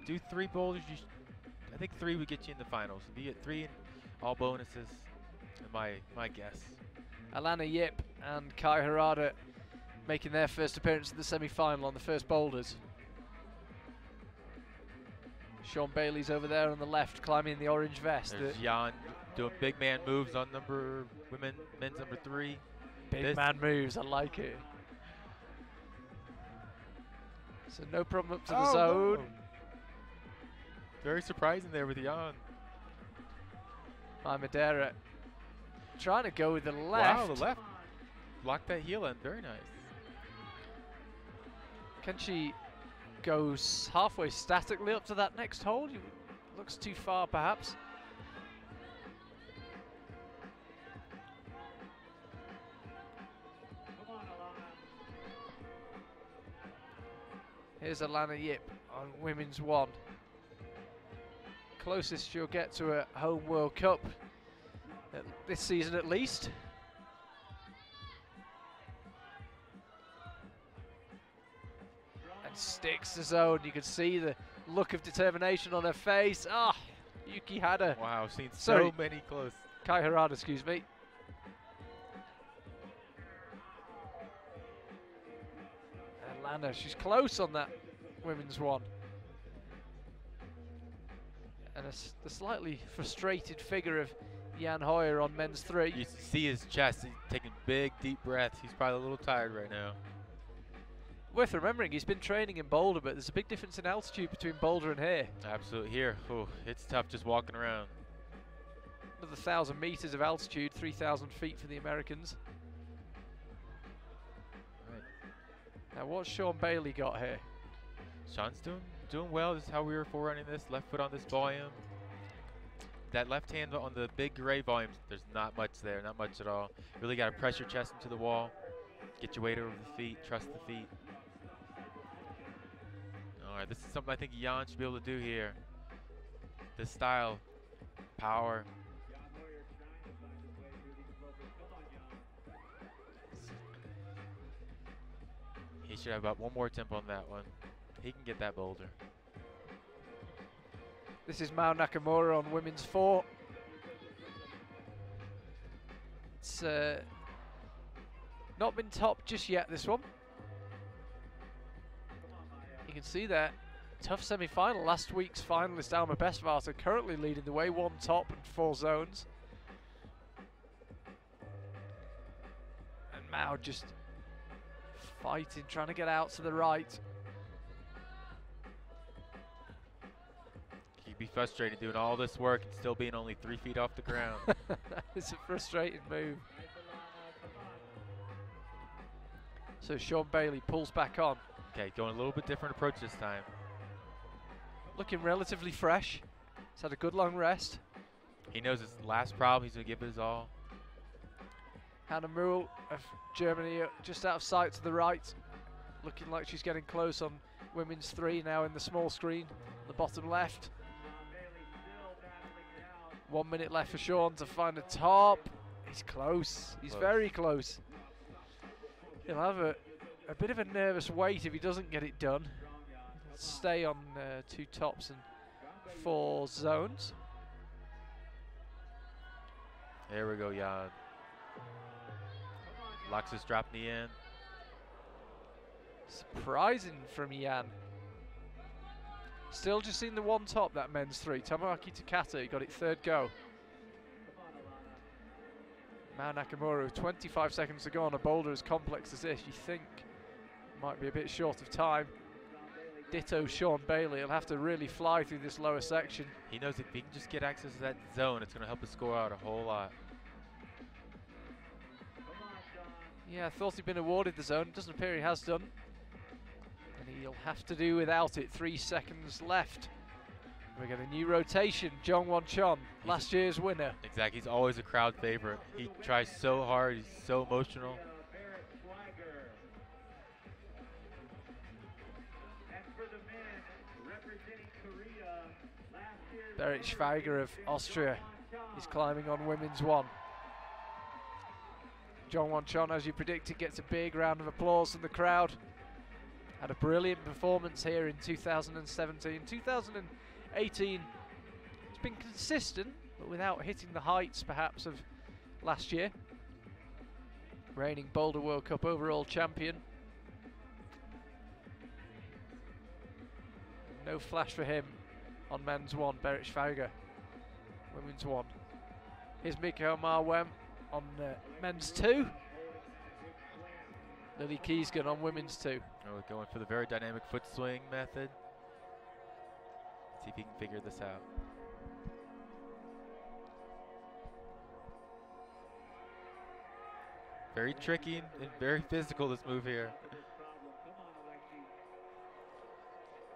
do 3 boulders. I think 3 would get you in the finals. If you get 3 and all bonuses, my guess. Alana Yip and Kai Harada making their first appearance in the semi-final on the first boulders. Sean Bailey's over there on the left, climbing in the orange vest. There's Jan doing big man moves on men's number 3. Big man moves, I like it. So no problem up to the zone. No. Very surprising there with Jan. Madeira trying to go with the left. Wow, the left. Blocked that heel in, very nice. Can she go halfway statically up to that next hole? Looks too far, perhaps. Here's Alana Yip on women's 1. Closest she'll get to a home World Cup this season at least. And sticks the zone. You can see the look of determination on her face. Ah, Yuki Hada. Wow, I've seen so many close. Kai Harada, excuse me. Lana, she's close on that women's 1. And the slightly frustrated figure of Jan Hoyer on men's 3. You see his chest, he's taking big, deep breaths. He's probably a little tired right now. Worth remembering, he's been training in Boulder, but there's a big difference in altitude between Boulder and here. Absolutely, here, it's tough just walking around. Another 1,000 meters of altitude, 3,000 feet for the Americans. Right. Now what's Sean Bailey got here? Sean's doing well. This is how we were running this. Left foot on this volume. That left hand on the big gray volumes, there's not much there, not much at all. Really got to press your chest into the wall. Get your weight over the feet, trust the feet. All right, this is something I think Jan should be able to do here. This style, power. He should have about one more attempt on that one. He can get that boulder. This is Mao Nakamura on women's 4. It's not been topped just yet, this one. You can see there, tough semi-final. Last week's finalist Alma Bestvater currently leading the way, 1 top and 4 zones. And Mao just fighting, trying to get out to the right. He'd be frustrated doing all this work and still being only 3 feet off the ground. It's a frustrating move. So Sean Bailey pulls back on. Okay, going a little bit different approach this time. Looking relatively fresh. He's had a good long rest. He knows his last problem, he's going to give it his all. Hannah Muhl of Germany just out of sight to the right. Looking like she's getting close on women's 3 now in the small screen, the bottom left. 1 minute left for Sean to find a top. He's close, he's very close. He'll have a bit of a nervous wait if he doesn't get it done. He'll stay on 2 tops and 4 zones. There we go, Jan. Locks his drop knee in. Surprising from Jan. Still just seen the 1 top, that men's 3. Tomoaki Takata, he got it 3rd go. Mao Nakamura with 25 seconds to go on a boulder as complex as this. You think might be a bit short of time. Ditto Sean Bailey. He'll have to really fly through this lower section. He knows if he can just get access to that zone, it's going to help his score out a whole lot. Yeah, I thought he'd been awarded the zone. Doesn't appear he has done. And he'll have to do without it. 3 seconds left. We get a new rotation. Jong Won Chon, last year's winner. Exactly, he's always a crowd favorite. He tries so hard, he's so emotional. Berit Schweiger of Austria is climbing on women's 1. Jong Won Chon, as you predicted, gets a big round of applause from the crowd. Had a brilliant performance here in 2017. 2018, it's been consistent, but without hitting the heights perhaps of last year. Reigning Boulder World Cup overall champion. No flash for him on men's 1, Berit Schweiger. Women's 1. Here's Mikael Marwem on men's 2. Lily Kiesgen on women's 2. Oh, we're going for the very dynamic foot swing method. See if he can figure this out. Very tricky and very physical, this move here.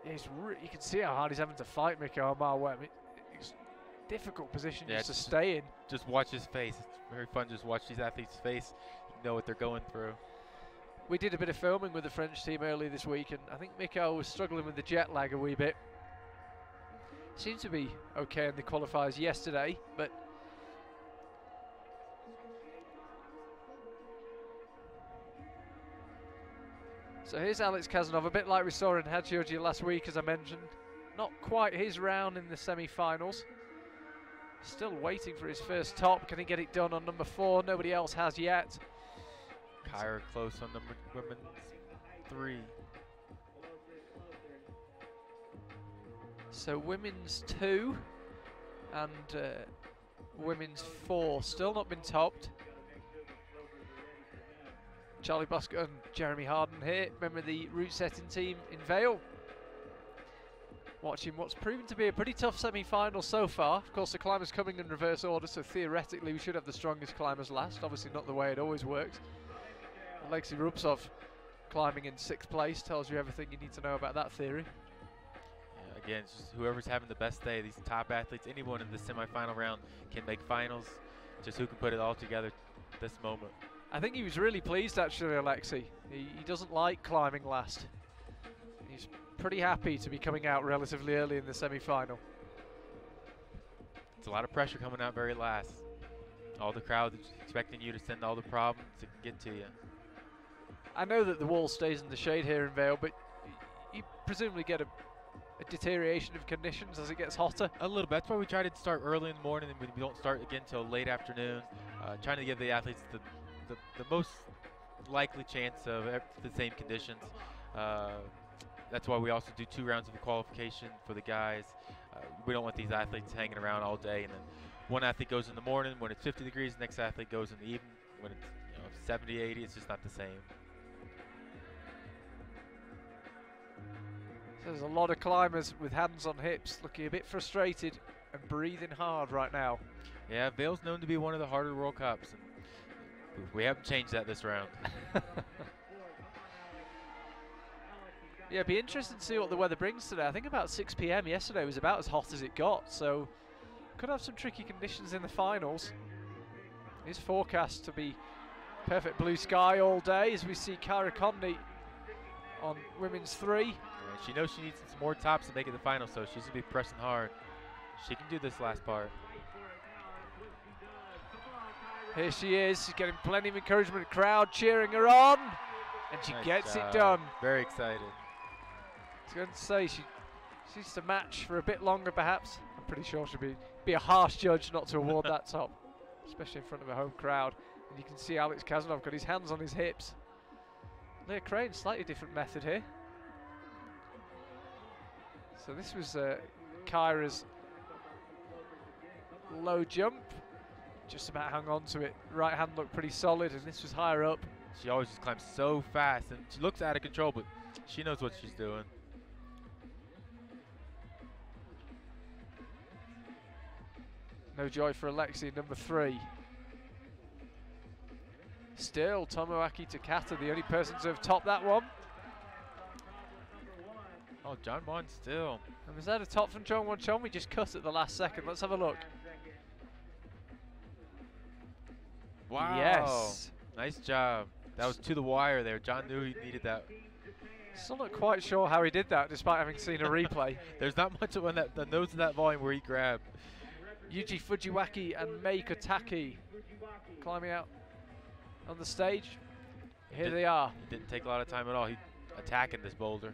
Yeah, you can see how hard he's having to fight Mikael Marwem. It's a difficult position just to stay in. Just watch his face. It's very fun to just watch these athletes' face. You know what they're going through. We did a bit of filming with the French team earlier this week, and I think Mikael was struggling with the jet lag a wee bit. Seemed to be okay in the qualifiers yesterday, but so here's Alex Kazanov, a bit like we saw in Hachioji last week, as I mentioned. Not quite his round in the semi-finals. Still waiting for his first top. Can he get it done on number 4? Nobody else has yet. Kyra close on number women's 3. So women's 2 and women's 4 still not been topped. Charlie Bosco and Jeremy Harden here. Remember the route setting team in Vail. Watching what's proven to be a pretty tough semi-final so far. Of course, the climbers coming in reverse order, so theoretically we should have the strongest climbers last. Obviously not the way it always works. Alexei Rubtsov climbing in 6th place tells you everything you need to know about that theory. Yeah, again, it's just whoever's having the best day. These top athletes, anyone in the semi-final round can make finals. Just who can put it all together this moment. I think he was really pleased actually, Alexei. He doesn't like climbing last. He's pretty happy to be coming out relatively early in the semi-final. It's a lot of pressure coming out very last. All the crowd is expecting you to send all the problems it can get to you. I know that the wall stays in the shade here in Vail, but you presumably get a deterioration of conditions as it gets hotter. A little bit. That's why we try to start early in the morning and we don't start again until late afternoon. Trying to give the athletes the most likely chance of the same conditions. That's why we also do 2 rounds of qualification for the guys. We don't want these athletes hanging around all day, and then one athlete goes in the morning when it's 50 degrees, the next athlete goes in the evening when it's 70, 80. It's just not the same. There's a lot of climbers with hands on hips looking a bit frustrated and breathing hard right now. Yeah, Vail's known to be one of the harder World Cups, and we haven't changed that this round. Yeah, it'd be interesting to see what the weather brings today. I think about 6 p.m. yesterday was about as hot as it got, so could have some tricky conditions in the finals. It's forecast to be perfect blue sky all day as we see Kyra Conley on women's 3. Yeah, she knows she needs some more tops to make it the final, so she's going to be pressing hard. She can do this last part. Here she is. She's getting plenty of encouragement. Crowd cheering her on, and she gets it done. Very excited. I was going to say she needs to match for a bit longer, perhaps. I'm pretty sure she'd be a harsh judge not to award that top, especially in front of a home crowd. And you can see Alex Kazanov got his hands on his hips. Leah Crane, slightly different method here. So this was Kyra's low jump. Just about hung on to it. Right hand looked pretty solid, and this was higher up. She always just climbs so fast, and she looks out of control, but she knows what she's doing. No joy for Alexi, number 3. Still, Tomoaki Takata, the only person to have topped that one. Oh, John Won still. And was that a top from John Won Chon? We just cut at the last second. Let's have a look. Wow. Yes. Nice job. That was to the wire there. John knew he needed that. Still not quite sure how he did that, despite having seen a replay. There's not much of the nose of that volume where he grabbed. Yuji Fujiwaki and Mei Kotaki climbing out on the stage. Here they are. It didn't take a lot of time at all. He attacking this boulder.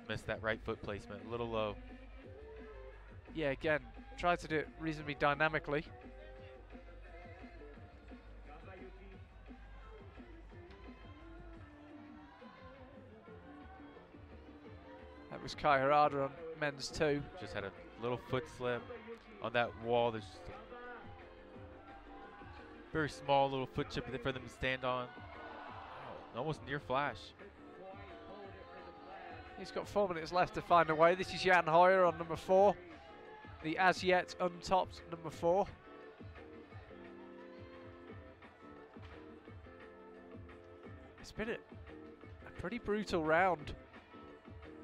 Missed that right foot placement, a little low. Yeah, again, tried to do it reasonably dynamically. That was Kai Harada on men's 2. Just had a little foot slip on that wall. There's just a very small little foot chip for them to stand on. Oh, almost near flash. He's got 4 minutes left to find a way. This is Jan Hoyer on number 4. The as yet untopped number 4. It's been a pretty brutal round.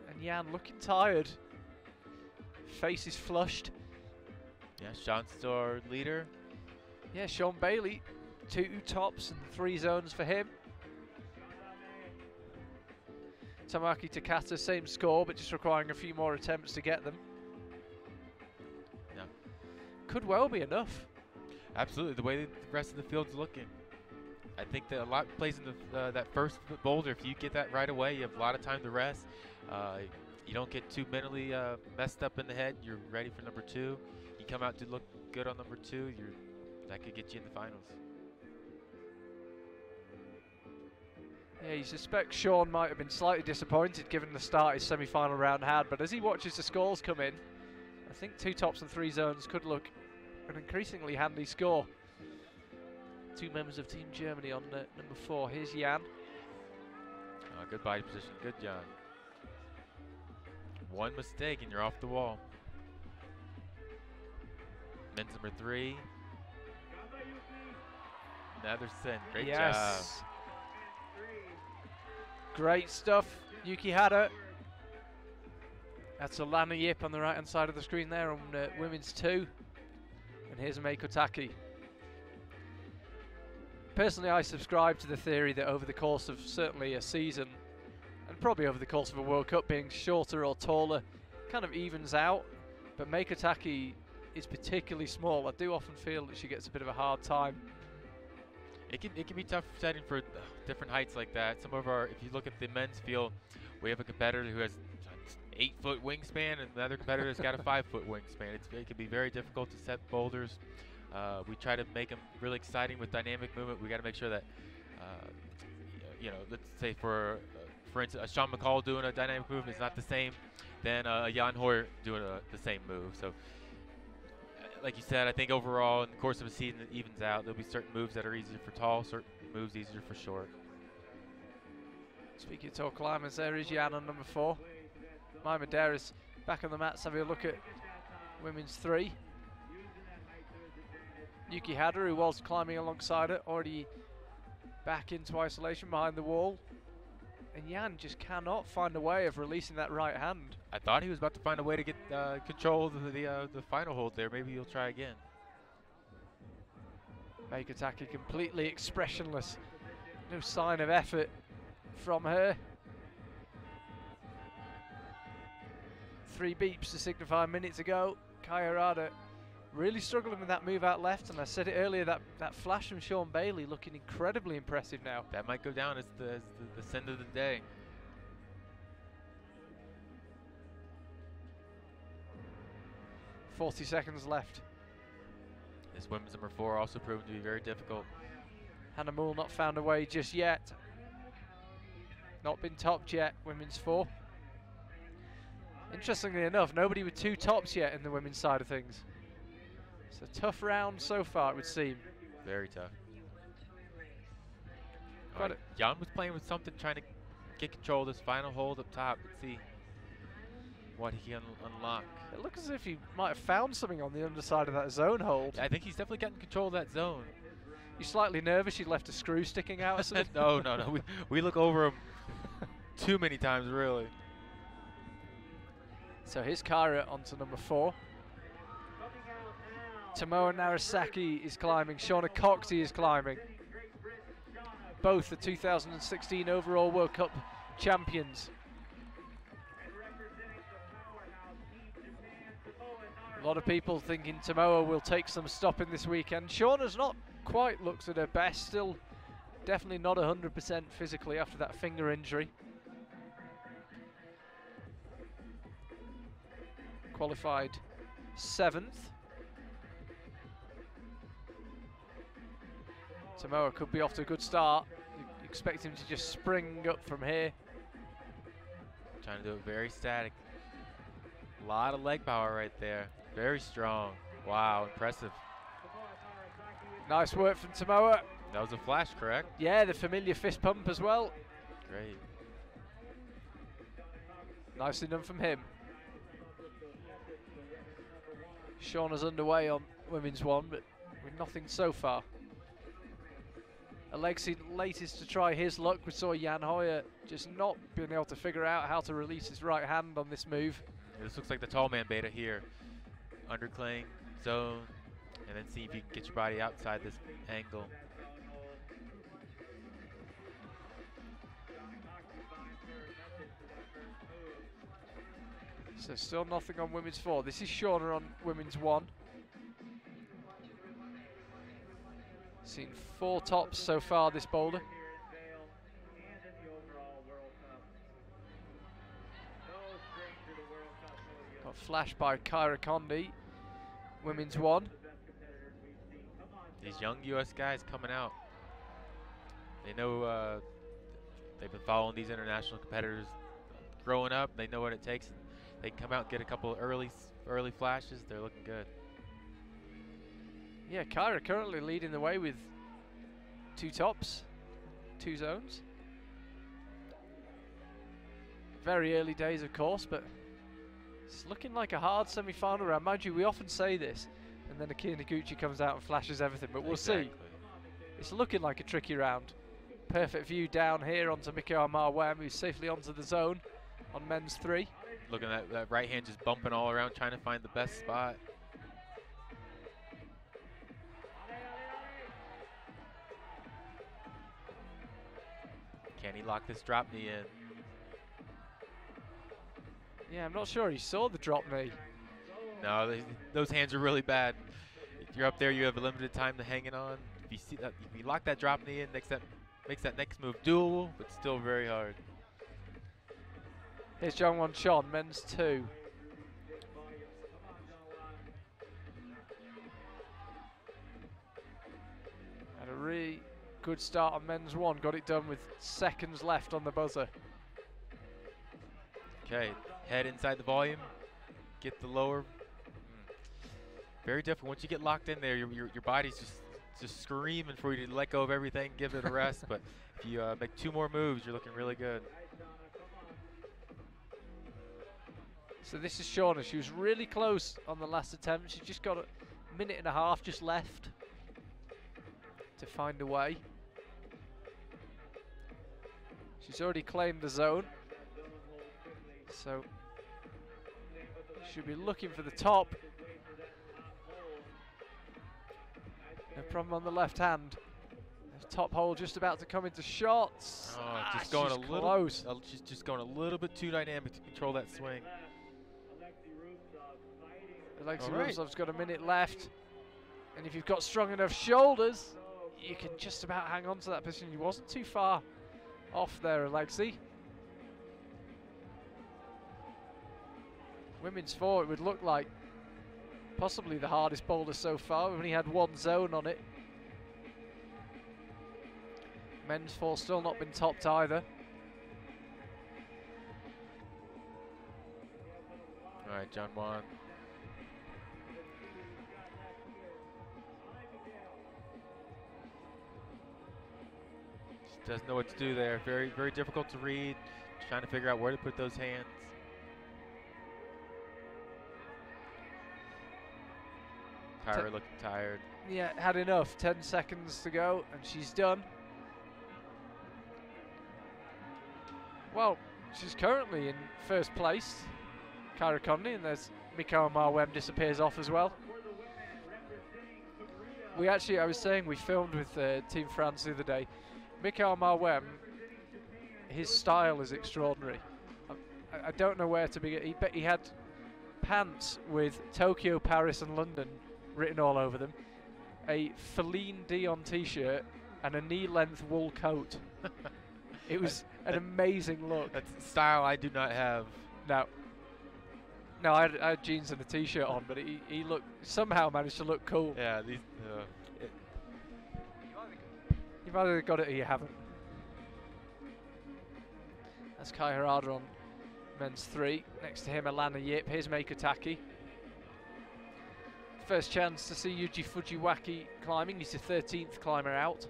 And Jan looking tired. Face is flushed. Yeah, Sean's still our leader. Yeah, Sean Bailey, 2 tops and 3 zones for him. Tomoaki Takata, same score, but just requiring a few more attempts to get them. Yeah. Could well be enough. Absolutely, the way the rest of the field's looking. I think that a lot plays in that first boulder. If you get that right away, you have a lot of time to rest. You don't get too mentally messed up in the head. You're ready for number 2. You come out to look good on number 2. That could get you in the finals. Yeah, you suspect Sean might have been slightly disappointed given the start his semi-final round had, but as he watches the scores come in, I think 2 tops and 3 zones could look an increasingly handy score. 2 members of Team Germany on number 4. Here's Jan. Good body position, good Jan. 1 mistake and you're off the wall. Men's number 3. Another sin. Great job. Great stuff, Yuki Hada. That's Alana Yip on the right hand side of the screen there on women's 2. And here's Meiko Taki. Personally, I subscribe to the theory that over the course of certainly a season, and probably over the course of a World Cup, being shorter or taller kind of evens out. But Meiko Taki is particularly small. I do often feel that she gets a bit of a hard time. It can be tough setting for different heights like that. Some of our, if you look at the men's field, we have a competitor who has 8-foot wingspan, and another competitor has got a 5-foot wingspan. It can be very difficult to set boulders. We try to make them really exciting with dynamic movement. We got to make sure that, let's say for instance, Sean McCall doing a dynamic move is not the same than Jan Hoyer doing the same move. So, like you said, I think overall in the course of a season it evens out. There'll be certain moves that are easier for tall, certain moves easier for short. Speaking of tall climbers, there is Jan on number 4. Mai Medeiros back on the mats, having a look at women's 3. Yuki Hada, who was climbing alongside her, already back into isolation behind the wall. And Jan just cannot find a way of releasing that right hand. I thought he was about to find a way to get control of the final hold there. Maybe he'll try again. Meikutake completely expressionless. No sign of effort from her. 3 beeps to signify minutes ago. Kaya Rada really struggling with that move out left, and I said it earlier, that flash from Sean Bailey looking incredibly impressive now. That might go down as the send of the day. .40 seconds left. This women's number 4 also proved to be very difficult. Hannah Moore not found a way just yet. Not been topped yet, women's 4. Interestingly enough, nobody with 2 tops yet in the women's side of things. It's a tough round so far, it would seem. Very tough. Jan was playing with something, trying to get control of this final hold up top. Let's see what he can unlock. It looks as if he might have found something on the underside of that zone hold. I think he's definitely getting control of that zone. You're slightly nervous you left a screw sticking out or something? No. We look over him too many times, really. So here's Kyra onto number 4. Tomoa Narasaki is climbing. Shauna Coxey is climbing. Both the 2016 overall World Cup champions. A lot of people thinking Tomoa will take some stopping this weekend. Shauna's not quite looked at her best. Still definitely not 100% physically after that finger injury. Qualified 7th. Tomoa could be off to a good start. You expect him to just spring up from here. Trying to do it very static. A lot of leg power right there. Very strong. Wow, impressive. Nice work from Tomoa. That was a flash, correct? Yeah, the familiar fist pump as well. Great. Nicely done from him. Shauna's underway on women's 1, but with nothing so far. Alexi latest to try his luck. We saw Jan Hoyer just not being able to figure out how to release his right hand on this move. This looks like the tall man beta here. Undercling, zone, and then see if you can get your body outside this angle. So still nothing on women's 4. This is Shauna on women's 1. Seen 4 tops so far this boulder. Got flashed by Kyra Condi, women's 1. These young U.S. guys coming out. They know they've been following these international competitors growing up. They know what it takes. They can come out and get a couple of early flashes. They're looking good. Yeah, Kyra currently leading the way with 2 tops, 2 zones. Very early days, of course, but it's looking like a hard semi-final round. Mind you, we often say this, and then Akira Noguchi comes out and flashes everything, but we'll see. It's looking like a tricky round. Perfect view down here onto Mikael Marwem, who's safely onto the zone on men's 3. Looking at that right hand just bumping all around, trying to find the best spot. Can he lock this drop knee in? Yeah, I'm not sure he saw the drop knee. No, those hands are really bad. If you're up there, you have a limited time to hang it on. If you see that, if you lock that drop knee in, makes that next move doable, but still very hard. Here's John Won Chon, men's 2. Had a really good start on men's 1. Got it done with seconds left on the buzzer. Okay, head inside the volume, get the lower. Very difficult. Once you get locked in there, your body's just screaming for you to let go of everything, give it a rest. But if you make 2 more moves, you're looking really good. So this is Shauna. She was really close on the last attempt. She just got a minute and a half just left to find a way. She's already claimed the zone, so she'll be looking for the top. No problem on the left hand. The top hole just about to come into shots. Oh, just going a little close. She's just going a little bit too dynamic to control that swing. Alexi Rubtsov's got a minute left, and if you've got strong enough shoulders, you can just about hang on to that position. He wasn't too far off there, Alexi. Women's 4, it would look like possibly the hardest boulder so far. We've only had 1 zone on it. Men's 4 still not been topped either. All right, John Won. Just doesn't know what to do there. Very, very difficult to read. Trying to figure out where to put those hands. Tyra looking tired. Yeah, had enough. 10 seconds to go, and she's done. Well, she's currently in first place, Kyra Conley, and there's Mikael Marwem disappears off as well. We actually, I was saying, we filmed with Team France the other day. Mikael Marwem, his style is extraordinary. I don't know where to begin. He had pants with Tokyo, Paris, and London written all over them, a Feline Dion t-shirt, and a knee-length wool coat. It was an amazing look. That's a style I do not have. No, I had jeans and a t-shirt on, but he looked, somehow managed to look cool. Yeah, these. You've either got it or you haven't. That's Kai Harada on men's 3. Next to him, Alana Yip. Here's Meiko Taki. First chance to see Yuji Fujiwaki climbing. He's the 13th climber out.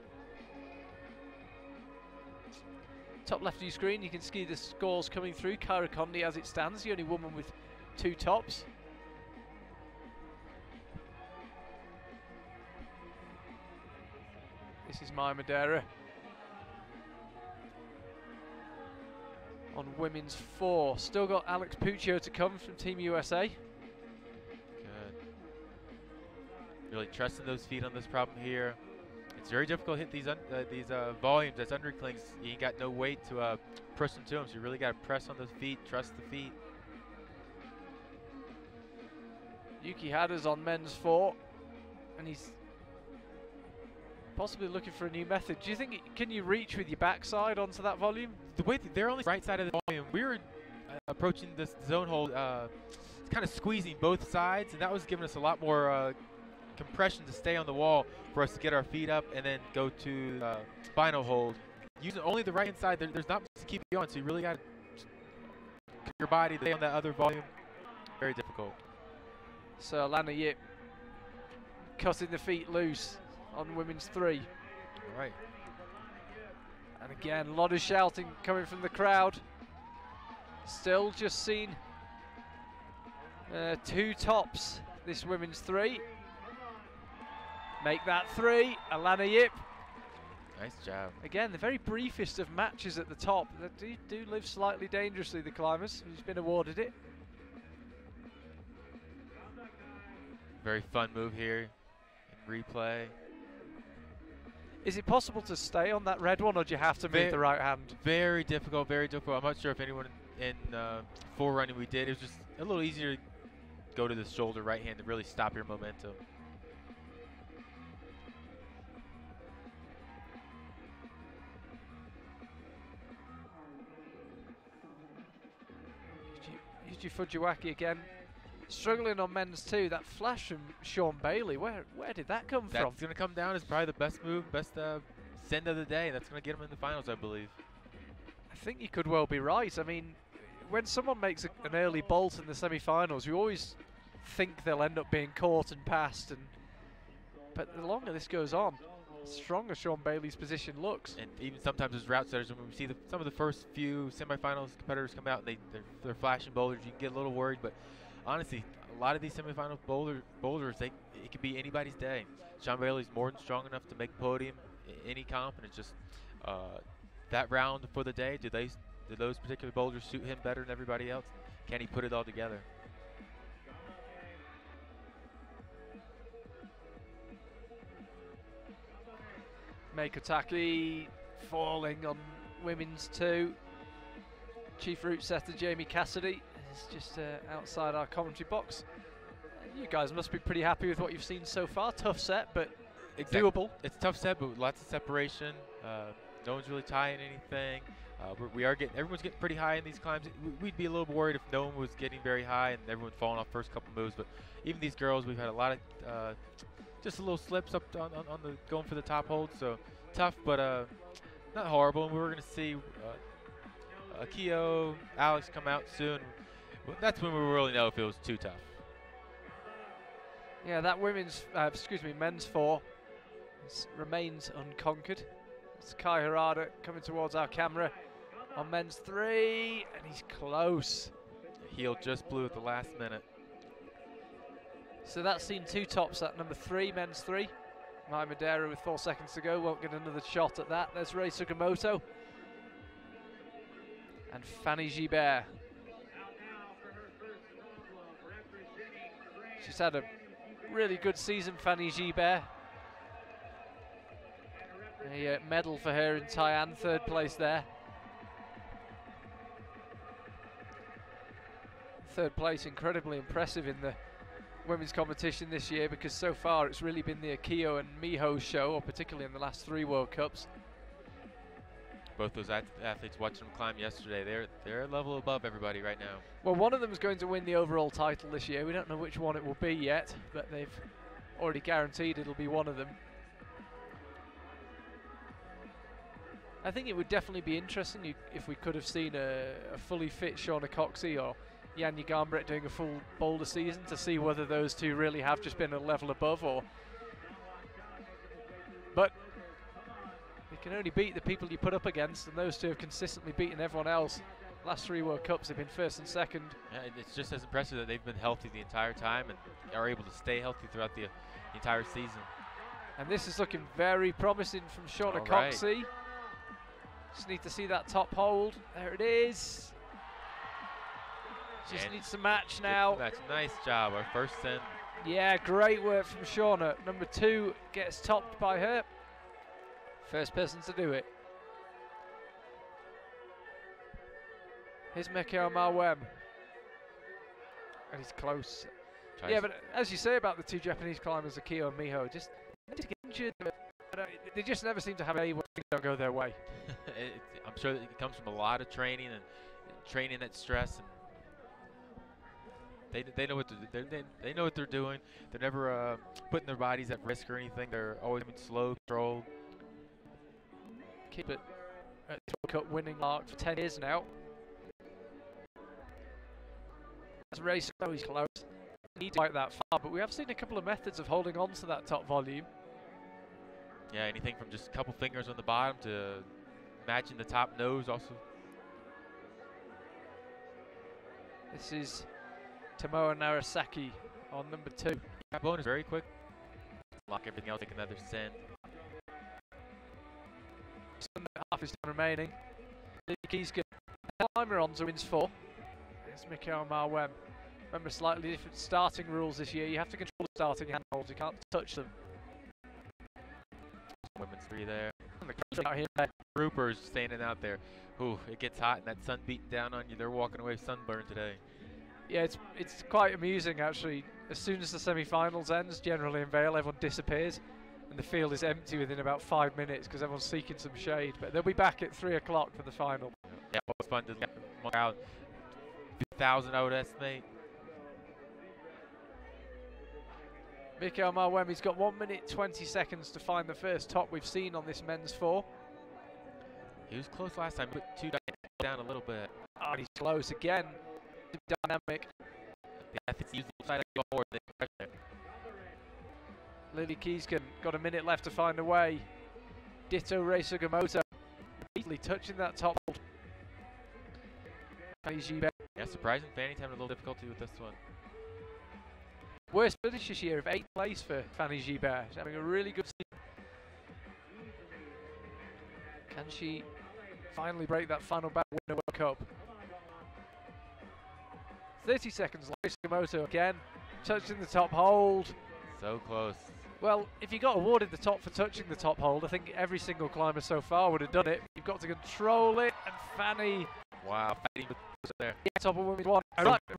Top left of your screen, you can see the scores coming through. Kyra Condi as it stands, the only woman with 2 tops. This is Maya Madeira. On women's 4, still got Alex Puccio to come from Team USA. Good. Really trusting those feet on this problem here. It's very difficult to hit these volumes as underclings. You ain't got no weight to push them to them, so you really got to press on those feet, trust the feet. Yuki Hada's on men's 4, and he's possibly looking for a new method. Do you think, can you reach with your backside onto that volume? The way they're on the right side of the volume, we were approaching this zone hold, kind of squeezing both sides, and that was giving us a lot more compression to stay on the wall for us to get our feet up and then go to spinal hold. Using only the right hand side, there's not much to keep you on, so you really got to keep your body to stay on that other volume. Very difficult. So Alana Yip cutting the feet loose on women's 3. All right. And again, a lot of shouting coming from the crowd. Still just seen 2 tops this women's 3. Make that 3, Alana Yip. Nice job. Again, the very briefest of matches at the top. They do live slightly dangerously, the climbers, who's been awarded it. Very fun move here in replay. Is it possible to stay on that red one, or do you have to move the right hand? Very difficult, very difficult. I'm not sure if anyone in forerunning we did. It was just a little easier go to the shoulder right hand to really stop your momentum. Yuji Fujiwaki again, struggling on men's 2. That flash from Sean Bailey, where did that come from? That's going to come down as probably the best move, best send of the day. That's going to get him in the finals, I believe. I think you could well be right. I mean, when someone makes an early bolt in the semi-finals, you always think they'll end up being caught and passed. But the longer this goes on, the stronger Sean Bailey's position looks. And even sometimes as route setters, when we see some of the first few semifinals competitors come out, and they're flashing boulders, you can get a little worried. But honestly, a lot of these semifinal boulders, it could be anybody's day. Sean Bailey's more than strong enough to make podium in any comp, and it's just that round for the day. Do those particular boulders suit him better than everybody else? Can he put it all together? Meikotaki falling on women's 2. Chief route setter Jamie Cassidy is just outside our commentary box. You guys must be pretty happy with what you've seen so far. Tough set, but doable. It's a tough set, but with lots of separation. No one's really tying anything. Everyone's getting pretty high in these climbs. We'd be a little worried if no one was getting very high and everyone falling off first couple moves. But even these girls, we've had a lot of just a little slips up on the going for the top hold. So tough, but not horrible. And we were going to see Akio, Alex come out soon. Well, that's when we really know if it was too tough. Yeah, that men's 4 remains unconquered. It's Kai Harada coming towards our camera on men's 3, and he's close. The heel just blew at the last minute. So that's seen 2 tops at number 3, men's 3. Mai Madeira with 4 seconds to go, won't get another shot at that. There's Rei Sugimoto. And Fanny Gibert. She's had a really good season, Fanny Gibert. A medal for her in Taiwan, 3rd place there. 3rd place, incredibly impressive in the women's competition this year, because so far it's really been the Akio and Miho show, or particularly in the last 3 World Cups. Both those athletes watching them climb yesterday, they're a level above everybody right now. Well, one of them is going to win the overall title this year. We don't know which one it will be yet, but they've already guaranteed it'll be one of them. I think it would definitely be interesting if we could have seen a fully fit Shauna Coxey or Janja Garnbret doing a full boulder season, to see whether those two really have just been a level above, but you can only beat the people you put up against, and those two have consistently beaten everyone else. Last 3 World Cups have been 1st and 2nd. Yeah, it's just as impressive that they've been healthy the entire time and are able to stay healthy throughout the entire season. And this is looking very promising from Shauna Coxey. Just need to see that top hold. There it is. Just needs to match now. Nice job, our first send. Yeah, great work from Shauna. Number 2 gets topped by her. First person to do it. Here's Mikhail Marwem. And he's close. Yeah, but as you say about the 2 Japanese climbers, Akio and Miho, just get injured. They just never seem to have any way to go their way. I'm sure that it comes from a lot of training and training that stress. And they know what they know what they're doing. They're never putting their bodies at risk or anything. They're always slow, controlled. Keep it at the World Cup winning mark for 10 years now. That's race, oh, he's close. Need to quite that far, but we have seen a couple of methods of holding on to that top volume. Yeah, anything from just a couple fingers on the bottom to matching the top nose also. This is Tomoa Narasaki on number 2. Bonus very quick. Lock everything else, take another send. Half is time remaining. Kiska climber on to wins 4. It's Mikhail Marwem. Remember, slightly different starting rules this year. You have to control the starting handholds. You can't touch them. Women's 3 there. Out here. Groupers standing out there. Ooh, it gets hot and that sun beating down on you. They're walking away sunburned today. Yeah, it's quite amusing actually. As soon as the semi-finals ends, generally in Vail, everyone disappears, and the field is empty within about 5 minutes because everyone's seeking some shade. But they'll be back at 3 o'clock for the final. Yeah, it was fun to get one crowd. 2,000, I would estimate. Mikael Mawemi's got 1 minute 20 seconds to find the first top we've seen on this men's 4. He was close last time, put 2 down a little bit. Oh, he's close again. Dynamic. Yeah, I think he's the side of forward. Lily Kiesken got a minute left to find a way. Ditto Rei Sugimoto easily touching that top hold. Yeah, surprising Fanny's having a little difficulty with this one. Worst finish this year of 8th place for Fanny Gibert. She's having a really good season. Can she finally break that final back win World Cup? 30 seconds left. Sugimoto again, touching the top hold. So close. Well, if you got awarded the top for touching the top hold, I think every single climber so far would have done it. You've got to control it, and Fanny. Wow, Fanny was there. Yeah, top of women's 1.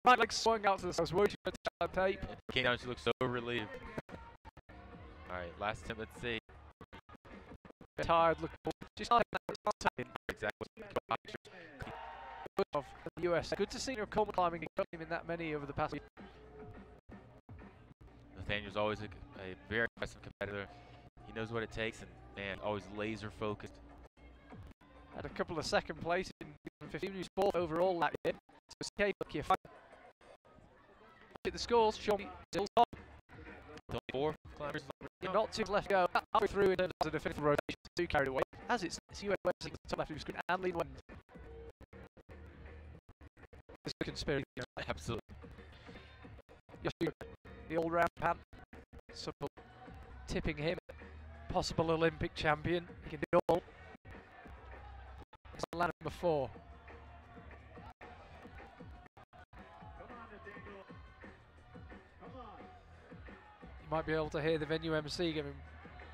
Right leg swung out to the side. I was worried she would touch that tape. Came down, she looked so relieved. Alright, last attempt, let's see. Tired looking. She's not exactly. Of the US. Good to see her Coleman climbing in that many over the past week. Nathaniel's always a very impressive competitor. He knows what it takes, and man, always laser focused. Had a couple of second place in 15, who's 4th overall that year. So okay, look here. At the scores, Sean still top. 4 climbers. Not too left to go. Halfway through in terms of the fifth rotation, 2 carried away. As it's US top left of the screen and lead wind. This is a conspiracy. Absolutely. The all-round pan. Supple tipping him. Possible Olympic champion. He can do all. It's ladder number 4. You might be able to hear the venue MC giving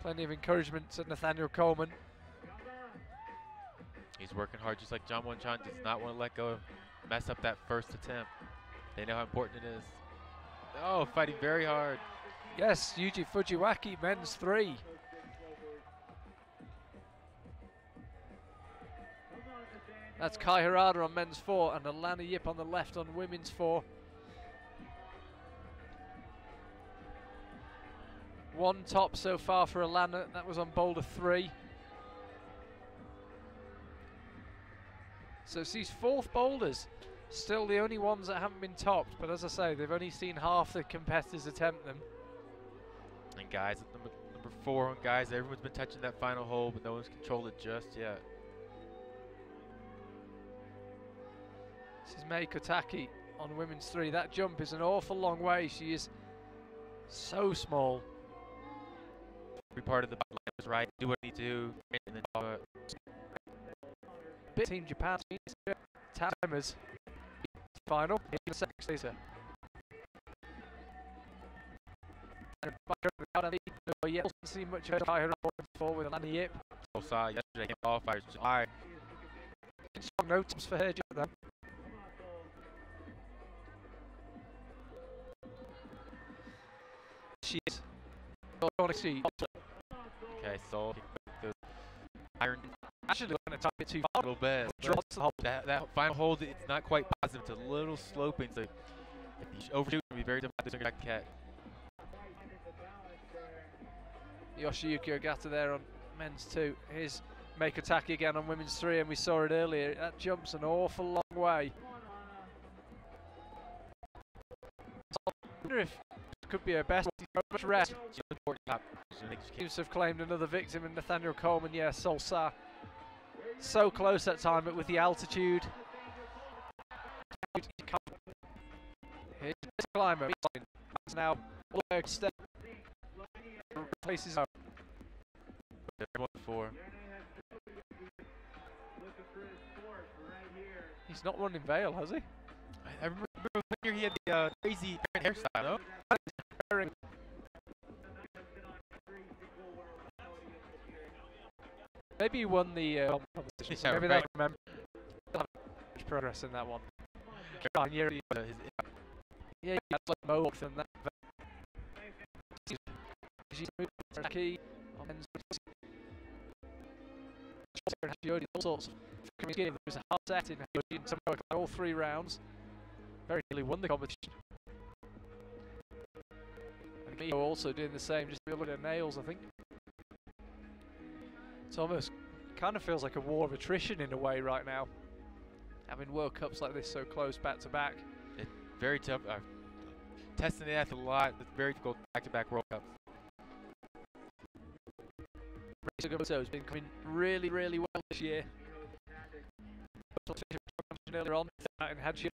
plenty of encouragement to Nathaniel Coleman. He's working hard just like John Wanchan does not want to let go of, mess up that first attempt. They know how important it is. Oh, fighting very hard. Yes, Yuji Fujiwaki, men's 3. That's Kai Harada on men's 4 and Alana Yip on the left on women's 4. 1 top so far for Alana, that was on boulder 3. So she's 4th boulders, still the only ones that haven't been topped, but as I say, they've only seen half the competitors attempt them. And guys, at number 4 on guys, everyone's been touching that final hole, but no one's controlled it just yet. This is Mei Kotaki on women's 3. That jump is an awful long way. She is so small. Every part of the line was right. Do what you need to do, and then Team Japan timers final in the second later. You haven't seen much of Kai Harada with Alana Yip. I saw yesterday qualifiers. Alright. Strong notes for her though. She is. Okay, so iron. Actually, going to top it too far. A little bit. That final hold, it's not quite positive. It's a little sloping. So if you overshoot, it will be very difficult to bring back the cat. Yoshiyuki Ogata there on men's 2. Here's Mei Kotaki again on women's 3, and we saw it earlier. That jumps an awful long way. I wonder if it could be her best rest. Teams have claimed another victim in Nathaniel Coleman. Yeah, Solsa. So close that time, but with the altitude. Here's the climber. It's now step. Places up. 4. He's not running Vail, has he? I remember when he had the crazy hairstyle, no? Maybe he won the competition. Yeah, maybe right. they'll remember. He'll have much progress in that one. Yeah, that's like Mohawk than that. She's moving to key on men's. All sorts of there was a hard set in all 3 rounds. Very nearly won the competition. And Miho also doing the same, just looking at nails, I think. It's almost kind of feels like a war of attrition in a way right now. Having World Cups like this so close back to back. It's very tough. Testing the athlete a lot. It's very difficult back-to-back World Cups. Puccio has been coming really, really well this year. Earlier on, and headship.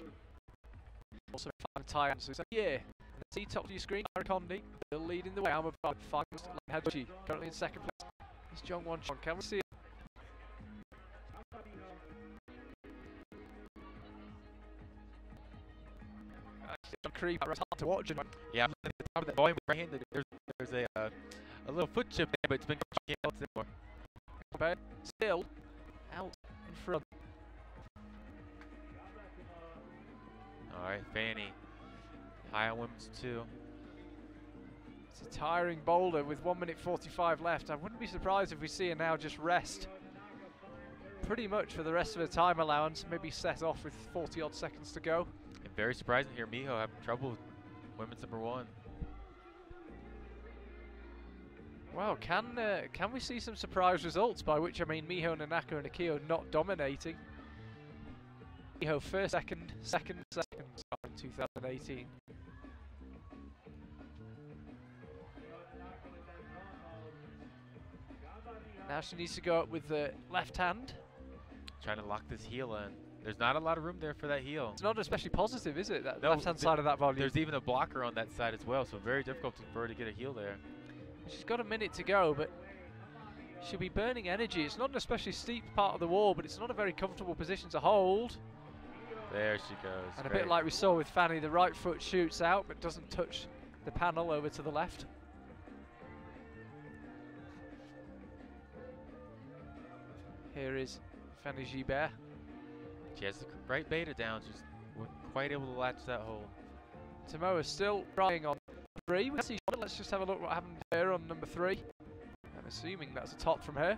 Also, fine tie answers. So, yeah, see top of your screen. Arakondi still leading the way. I'm about 5 Ricci, currently in 2nd place. It's Jong Won Chon. Can we see it? Creep. It's hard to watch. Yeah, at the top of that volume right hand, there's a little foot chip there, but it's been can't anymore. Still out in front. Alright, Fanny. High on women's 2. It's a tiring boulder with 1 minute 45 left. I wouldn't be surprised if we see her now just rest pretty much for the rest of her time allowance. Maybe set off with 40 odd seconds to go. And very surprising here, Miho having trouble with women's number 1. Well, can we see some surprise results? By which I mean Miho, Nanaka and Akio not dominating. Miho first, second in 2018. Now she needs to go up with the left hand. Trying to lock this heel in. There's not a lot of room there for that heel. It's not especially positive, is it? That no, left hand side of that volume. There's even a blocker on that side as well, so very difficult for her to get a heel there. She's got a minute to go, but she'll be burning energy. It's not an especially steep part of the wall, but it's not a very comfortable position to hold. There she goes. And a bit like we saw with Fanny, the right foot shoots out but doesn't touch the panel over to the left. Here is Fanny Gibert. She has the right beta down, just wasn't quite able to latch that hold. Tomoa still trying on 3. Let's just have a look what happened there on number 3. I'm assuming that's a top from her.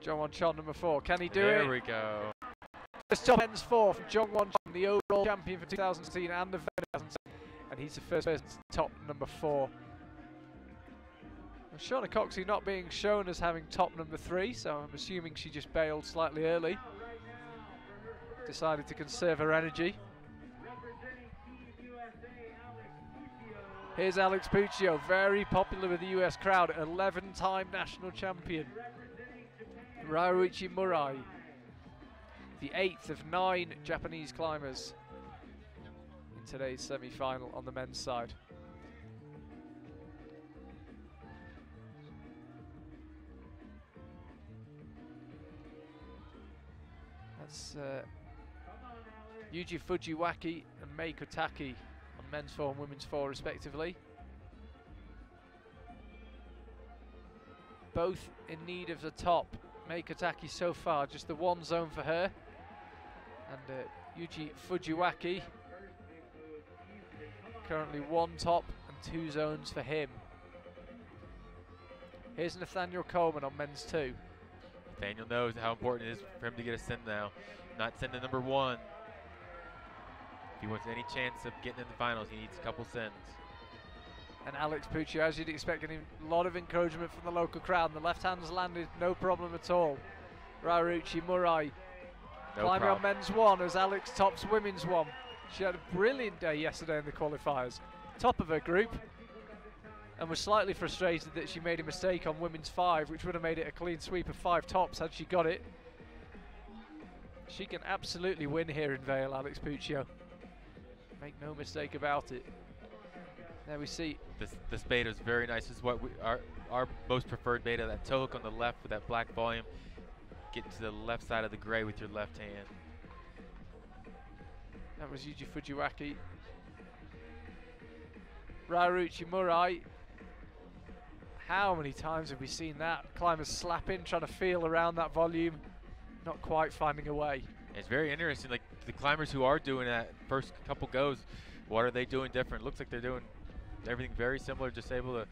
Jongwon Chon, number 4. Can he do it? There we go. First top ends 4 from Jongwon Chon, the overall champion for 2016 and the 2017. And he's the first person to top number 4. Shauna Coxey not being shown as having top number 3, so I'm assuming she just bailed slightly early. Decided to conserve her energy. Here's Alex Puccio, very popular with the US crowd, 11-time national champion. Raichi Murai, the 8th of 9 Japanese climbers in today's semi-final on the men's side. That's Yuji Fujiwaki and Mei Kotaki on men's 4 and women's 4 respectively. Both in need of the top. Mei Kotaki so far just the 1 zone for her. And Yuji Fujiwaki currently 1 top and 2 zones for him. Here's Nathaniel Coleman on men's 2. Nathaniel knows how important it is for him to get a send now. Not sending number 1. If he wants any chance of getting in the finals, he needs a couple sends. And Alex Pucci, as you'd expect, getting a lot of encouragement from the local crowd. And the left hand's landed, no problem at all. Raichi Murai climbing on men's 1 as Alex tops women's 1. She had a brilliant day yesterday in the qualifiers. Top of her group. And was slightly frustrated that she made a mistake on women's 5, which would have made it a clean sweep of 5 tops had she got it. She can absolutely win here in Vail, Alex Puccio. Make no mistake about it. There we see. This beta is very nice. This is what our most preferred beta. That toe hook on the left with that black volume. Get to the left side of the gray with your left hand. That was Yuji Fujiwaki. Raichi Murai. How many times have we seen that? Climbers slapping, trying to feel around that volume, not quite finding a way. It's very interesting. Like the climbers who are doing that first couple goes, what are they doing different? Looks like they're doing everything very similar, just able to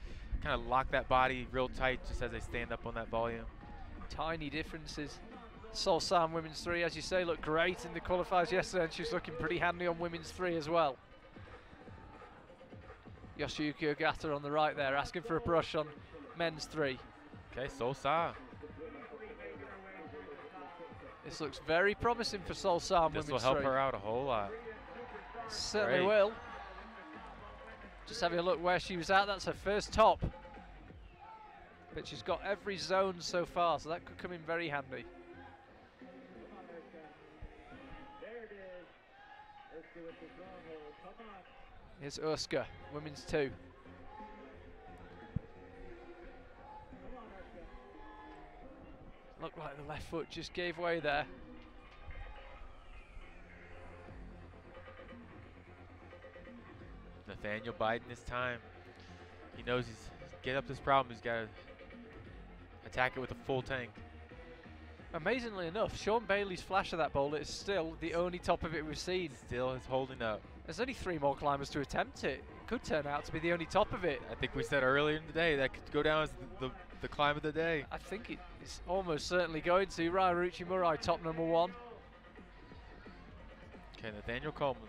kind of lock that body real tight just as they stand up on that volume. Tiny differences. Seoul Sam women's 3, as you say, looked great in the qualifiers yesterday, and she's looking pretty handy on women's 3 as well. Yoshiyuki Ogata on the right there, asking for a brush on men's 3. Okay, Seoul Sam. This looks very promising for Seoul Sam women's 3. This will help her out a whole lot. Certainly Great. will. Just having a look where she was at, that's her first top. But she's got every zone so far, so that could come in very handy. Here's Uska, women's 2. Looked like the left foot just gave way there. Nathaniel biding his time. He knows he's get up this problem, he's got to attack it with a full tank. Amazingly enough, Sean Bailey's flash of that boulder is still the only top of it we've seen. Still is holding up. There's only 3 more climbers to attempt it. It could turn out to be the only top of it. I think we said earlier in the day that could go down as the climb of the day. I think it's almost certainly going to. Raya Ricci Murai, top number 1. Okay, Nathaniel Coleman.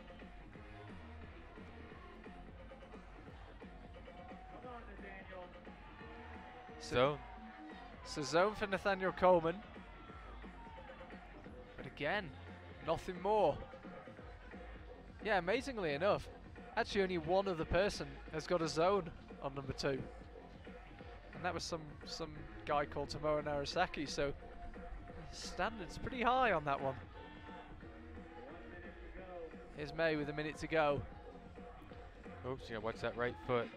So zone for Nathaniel Coleman. But again, nothing more. Yeah, amazingly enough, actually only one other person has got a zone on number 2. And that was some guy called Tomoe Narasaki, so standards pretty high on that one. Here's May with a minute to go. Oops, yeah, watch that right foot.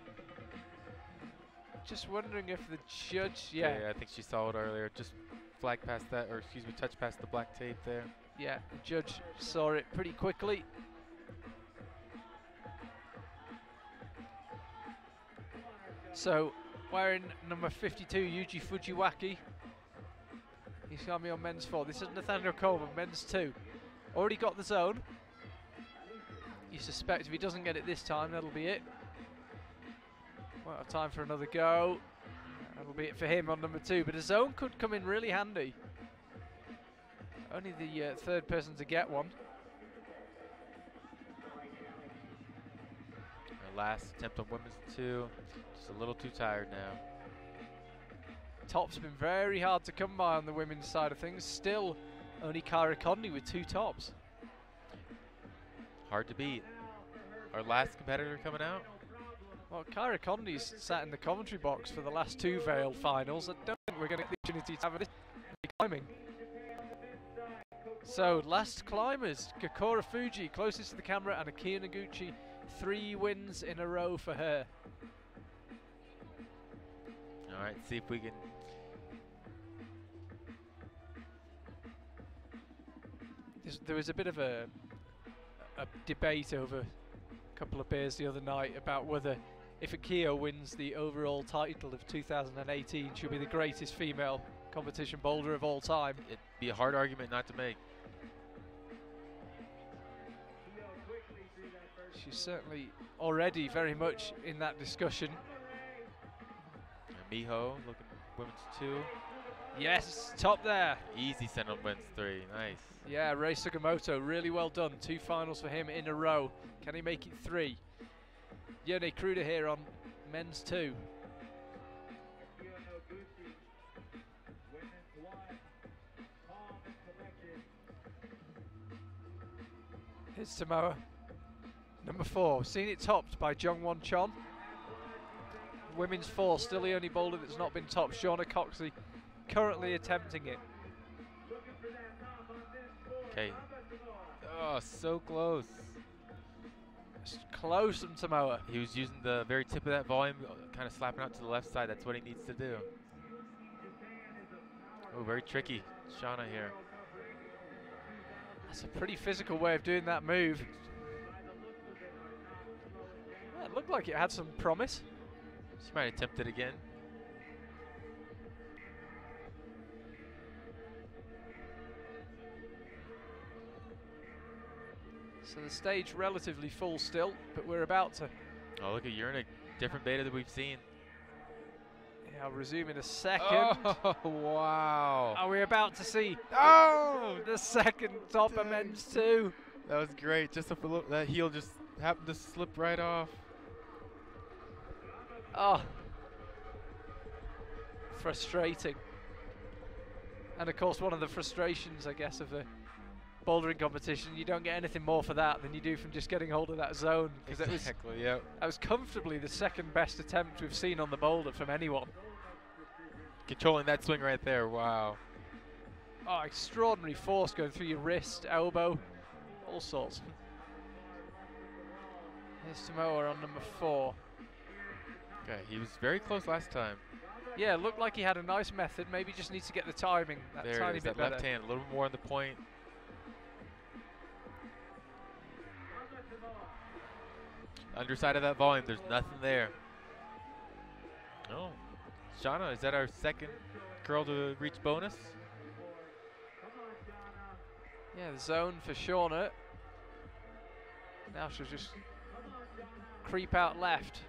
Just wondering if the judge, Yeah, I think she saw it earlier. Just flag past that, or excuse me, touch past the black tape there. Yeah, the judge saw it pretty quickly. So, wearing number 52, Yuji Fujiwaki. He's got me on men's 4. This is Nathaniel Coleman, men's 2. Already got the zone. You suspect if he doesn't get it this time, that'll be it. Won't have time for another go. That'll be it for him on number 2, but a zone could come in really handy. Only the third person to get one. Our last attempt on women's 2. Just a little too tired now. Top's been very hard to come by on the women's side of things. Still only Kyra Conley with 2 tops. Hard to beat. Our last competitor coming out. Well, Kyra Conley's sat in the commentary box for the last 2 Vail finals. I don't think we're going to get the opportunity to have this climbing. So, last climbers, Kokora Fuji, closest to the camera, and Akiya Noguchi, 3 wins in a row for her. All right, see if we can. There was a bit of a debate over a couple of beers the other night about whether if Akiya wins the overall title of 2018, she'll be the greatest female competition boulder of all time. It'd be a hard argument not to make. She's certainly already very much in that discussion. And Miho looking women's 2. Yes, top there. Easy send on women's 3. Nice. Yeah, Rei Sugimoto, really well done. 2 finals for him in a row. Can he make it 3? Yone Kruder here on men's 2. Here's Tomoe. Number 4, seen it topped by Jongwon Chon. Women's 4, still the only boulder that's not been topped. Shauna Coxey currently attempting it. Okay. Oh, so close. It's close from Tomoe. He was using the very tip of that volume, kind of slapping out to the left side. That's what he needs to do. Oh, very tricky. Shauna here. That's a pretty physical way of doing that move. Yeah, it looked like it had some promise. She might attempt it again. So the stage relatively full still, but we're about to. Oh, look, you're in a different beta that we've seen. Yeah, I'll resume in a second. Oh, wow. Are we about to see Oh, the second top of men's 2? that was great. Just that heel just happened to slip right off. Oh, frustrating. And of course, one of the frustrations, I guess, of the bouldering competition, you don't get anything more for that than you do from just getting hold of that zone. Because Exactly, yep. that was comfortably the second best attempt we've seen on the boulder from anyone. Controlling that swing right there, wow. Oh, extraordinary force going through your wrist, elbow, all sorts. Here's Samoa on number 4. Okay, he was very close last time. Yeah, looked like he had a nice method. Maybe just needs to get the timing that There tiny it is, bit that left better. hand, a little more on the point. Underside of that volume, there's nothing there. Oh, Shauna, is that our second girl to reach bonus? Yeah, the zone for Shauna. Now she'll just creep out left.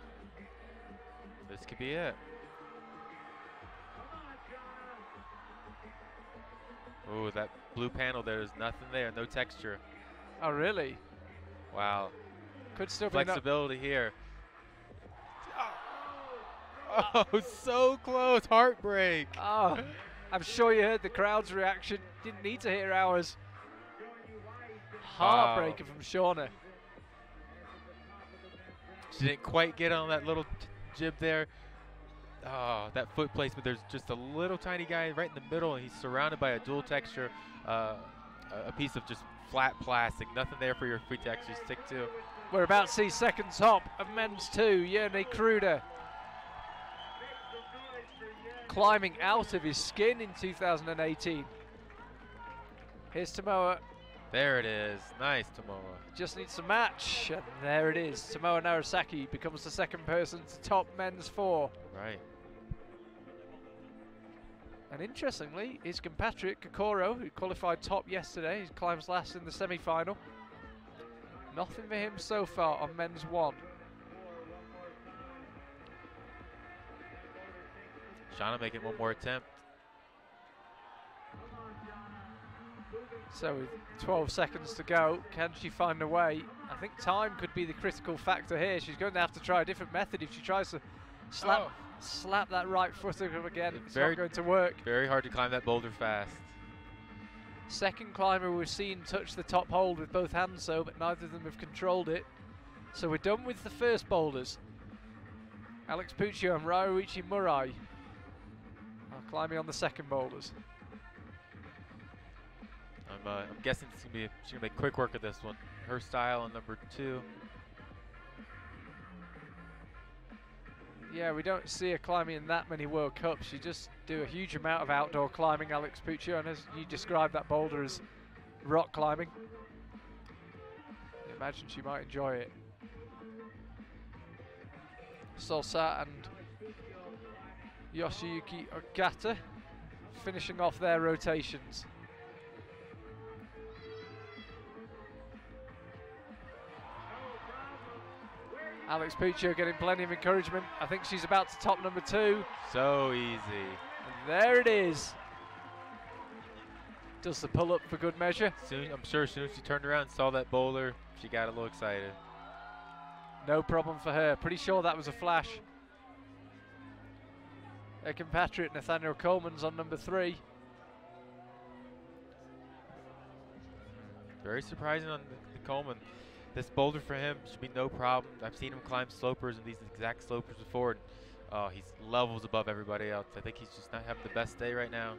This could be it. Oh, that blue panel there, there's nothing there, no texture. Oh, really? Wow. Could still be enough. Flexibility here. Oh, so close, heartbreak. Oh, I'm sure you heard the crowd's reaction. Didn't need to hear ours. Heartbreaker from Shauna. She didn't quite get on that little jib there. Oh, that foot placement, there's just a little tiny guy right in the middle, and he's surrounded by a dual texture, a piece of just flat plastic. Nothing there for your feet to actually stick to. We're about to see second top of men's 2, Yerne Kruder. Climbing out of his skin in 2018. Here's Tomoa. There it is. Nice, Tomoa. Just needs a match, and there it is. Tomoa Narasaki becomes the second person to top men's 4. Right. And interestingly, his compatriot Kokoro, who qualified top yesterday, he climbs last in the semi-final. Nothing for him so far on men's 1. Shauna making one more attempt. So with 12 seconds to go, can she find a way? I think time could be the critical factor here. She's going to have to try a different method if she tries to slap that right foot up again. It's not going to work. Very hard to climb that boulder fast. Second climber we've seen touch the top hold with both hands so, but neither of them have controlled it. So we're done with the first boulders. Alex Puccio and Ricci are climbing on the second boulders. I'm guessing she's gonna make quick work of this one. Her style on number 2. Yeah, we don't see her climbing in that many World Cups. She just do a huge amount of outdoor climbing, Alex Puccio, and as you described that boulder as rock climbing, I imagine she might enjoy it. Solsa and Yoshiyuki Ogata finishing off their rotations. Alex Puccio getting plenty of encouragement. I think she's about to top number 2. So easy. And there it is. Does the pull up for good measure. I'm sure as soon as she turned around and saw that boulder, she got a little excited. No problem for her. Pretty sure that was a flash. Her compatriot Nathaniel Coleman's on number 3. Very surprising on the Coleman. This boulder for him should be no problem. I've seen him climb slopers and these exact slopers before. And, he's levels above everybody else. I think he's just not having the best day right now.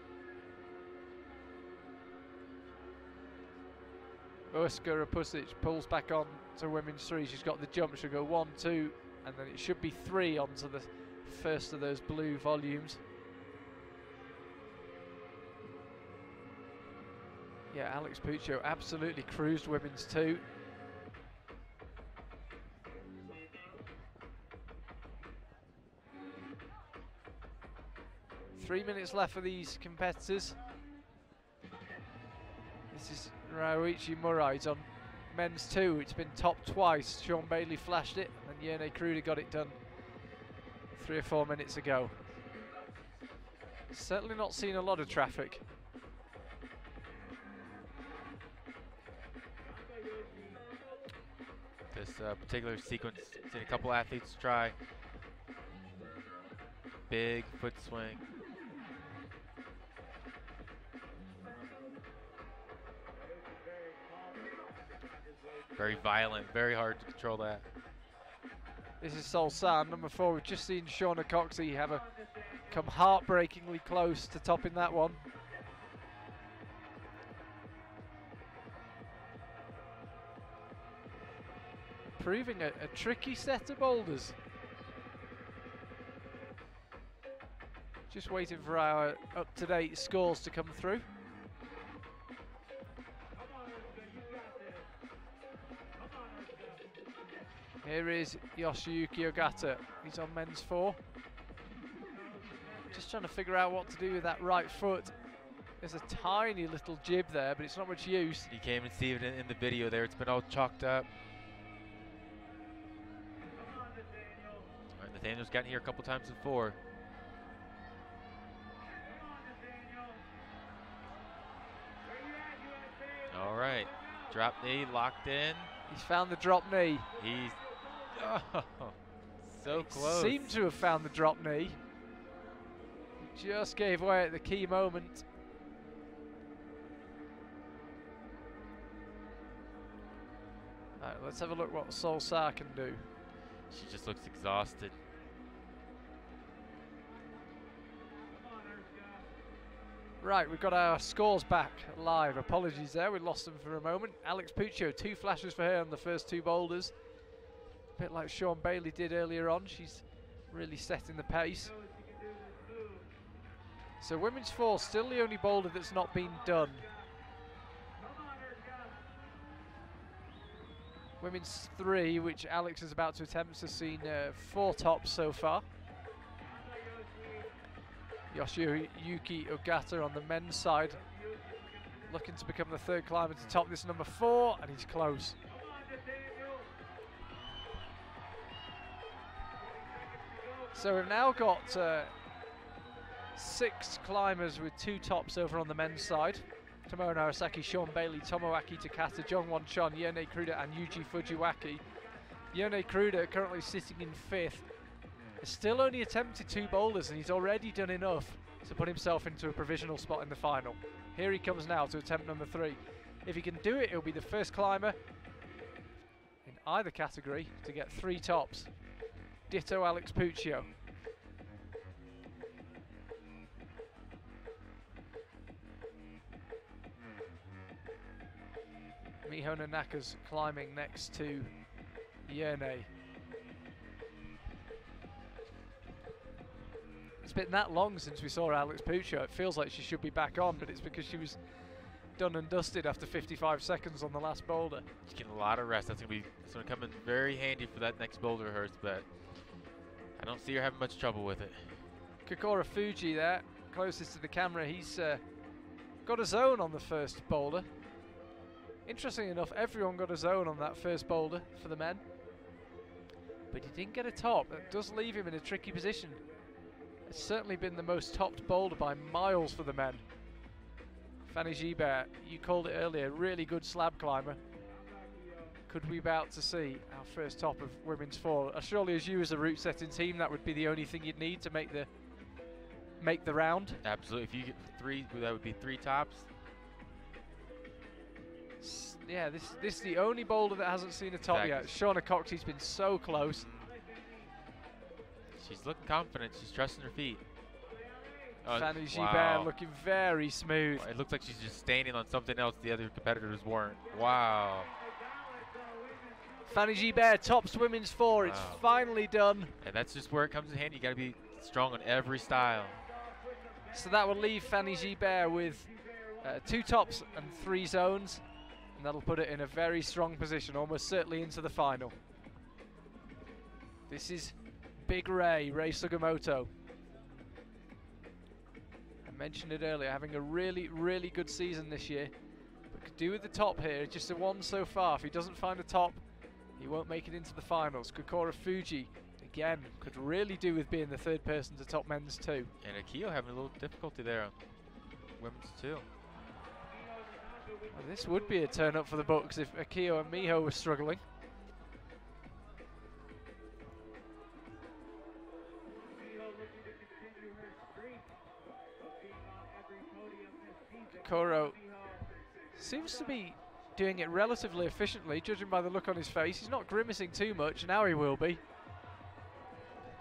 Oskar Pusic pulls back on to women's 3. She's got the jump. She'll go 1, 2, and then it should be 3 onto the first of those blue volumes. Yeah, Alex Puccio absolutely cruised women's 2. Three minutes left for these competitors. This is Raichi Murai's on men's 2. It's been topped twice. Sean Bailey flashed it, and then Yerne Kruder got it done 3 or 4 minutes ago. Certainly not seen a lot of traffic. This particular sequence, seen a couple athletes try. Big foot swing. Very violent, very hard to control that. This is Solsan, number 4. We've just seen Shauna Coxey come heartbreakingly close to topping that one. Proving a tricky set of boulders. Just waiting for our up-to-date scores to come through. Here is Yoshiyuki Ogata. He's on men's 4. Just trying to figure out what to do with that right foot. There's a tiny little jib there, but it's not much use. You can't even see it in the video there. It's been all chalked up. All right, Nathaniel's gotten here a couple times before. All right, drop knee locked in. He's found the drop knee. He's so close. Seemed to have found the drop knee. He just gave way at the key moment. All right, let's have a look what Solsar can do. She just looks exhausted. Right, we've got our scores back live. Apologies there, we lost them for a moment. Alex Puccio, 2 flashes for her on the first 2 boulders. A bit like Sean Bailey did earlier on. She's really setting the pace. So women's 4, still the only boulder that's not been done. Women's 3, which Alex is about to attempt, has seen 4 tops so far. Yoshiyuki Ogata on the men's side, looking to become the 3rd climber to top this number 4, and he's close. So we've now got 6 climbers with 2 tops over on the men's side. Tomoe Narasaki, Sean Bailey, Tomoaki Takata, Jongwon Chon, Yerne Kruder and Yuji Fujiwaki. Yerne Kruder currently sitting in 5th. Has still only attempted 2 boulders, and he's already done enough to put himself into a provisional spot in the final. Here he comes now to attempt number 3. If he can do it, he'll be the first climber in either category to get 3 tops. Ditto Alex Puccio. Miho Nanaka's climbing next to Yerne. It's been that long since we saw Alex Puccio. It feels like she should be back on, but it's because she was done and dusted after 55 seconds on the last boulder. She's getting a lot of rest. That's going to come in very handy for that next boulder of hers, but I don't see her having much trouble with it. Kokoro Fuji there, closest to the camera. He's got a zone on the first boulder. Interesting enough, everyone got a zone on that first boulder for the men, but he didn't get a top. That does leave him in a tricky position. It's certainly been the most topped boulder by miles for the men. Fanny Gibert, you called it earlier, really good slab climber. Could we be about to see our first top of women's 4? Surely as you as a route setting team, that would be the only thing you'd need to make the round. Absolutely, if you get 3, that would be 3 tops. Yeah, this is the only boulder that hasn't seen a top yet. Shauna Coxey's been so close. She's looking confident. She's trusting her feet. Fanny Gibert looking very smooth. It looks like she's just standing on something else the other competitors weren't. Wow. Fanny Gibert tops women's 4. It's finally done. And that's just where it comes in handy. You got to be strong on every style. So that will leave Fanny Gibert with 2 tops and 3 zones. And that'll put it in a very strong position, almost certainly into the final. This is Big Ray Sugimoto. I mentioned it earlier, having a really, really good season this year, but Could do with the top here, just a 1 so far. If he doesn't find a top, he won't make it into the finals. Kokoro Fuji, again, could really do with being the 3rd person to top men's 2. And Akio having a little difficulty there on women's 2. Well, this would be a turn up for the books if Akio and Miho were struggling. Kokoro seems to be doing it relatively efficiently, judging by the look on his face. He's not grimacing too much, now he will be.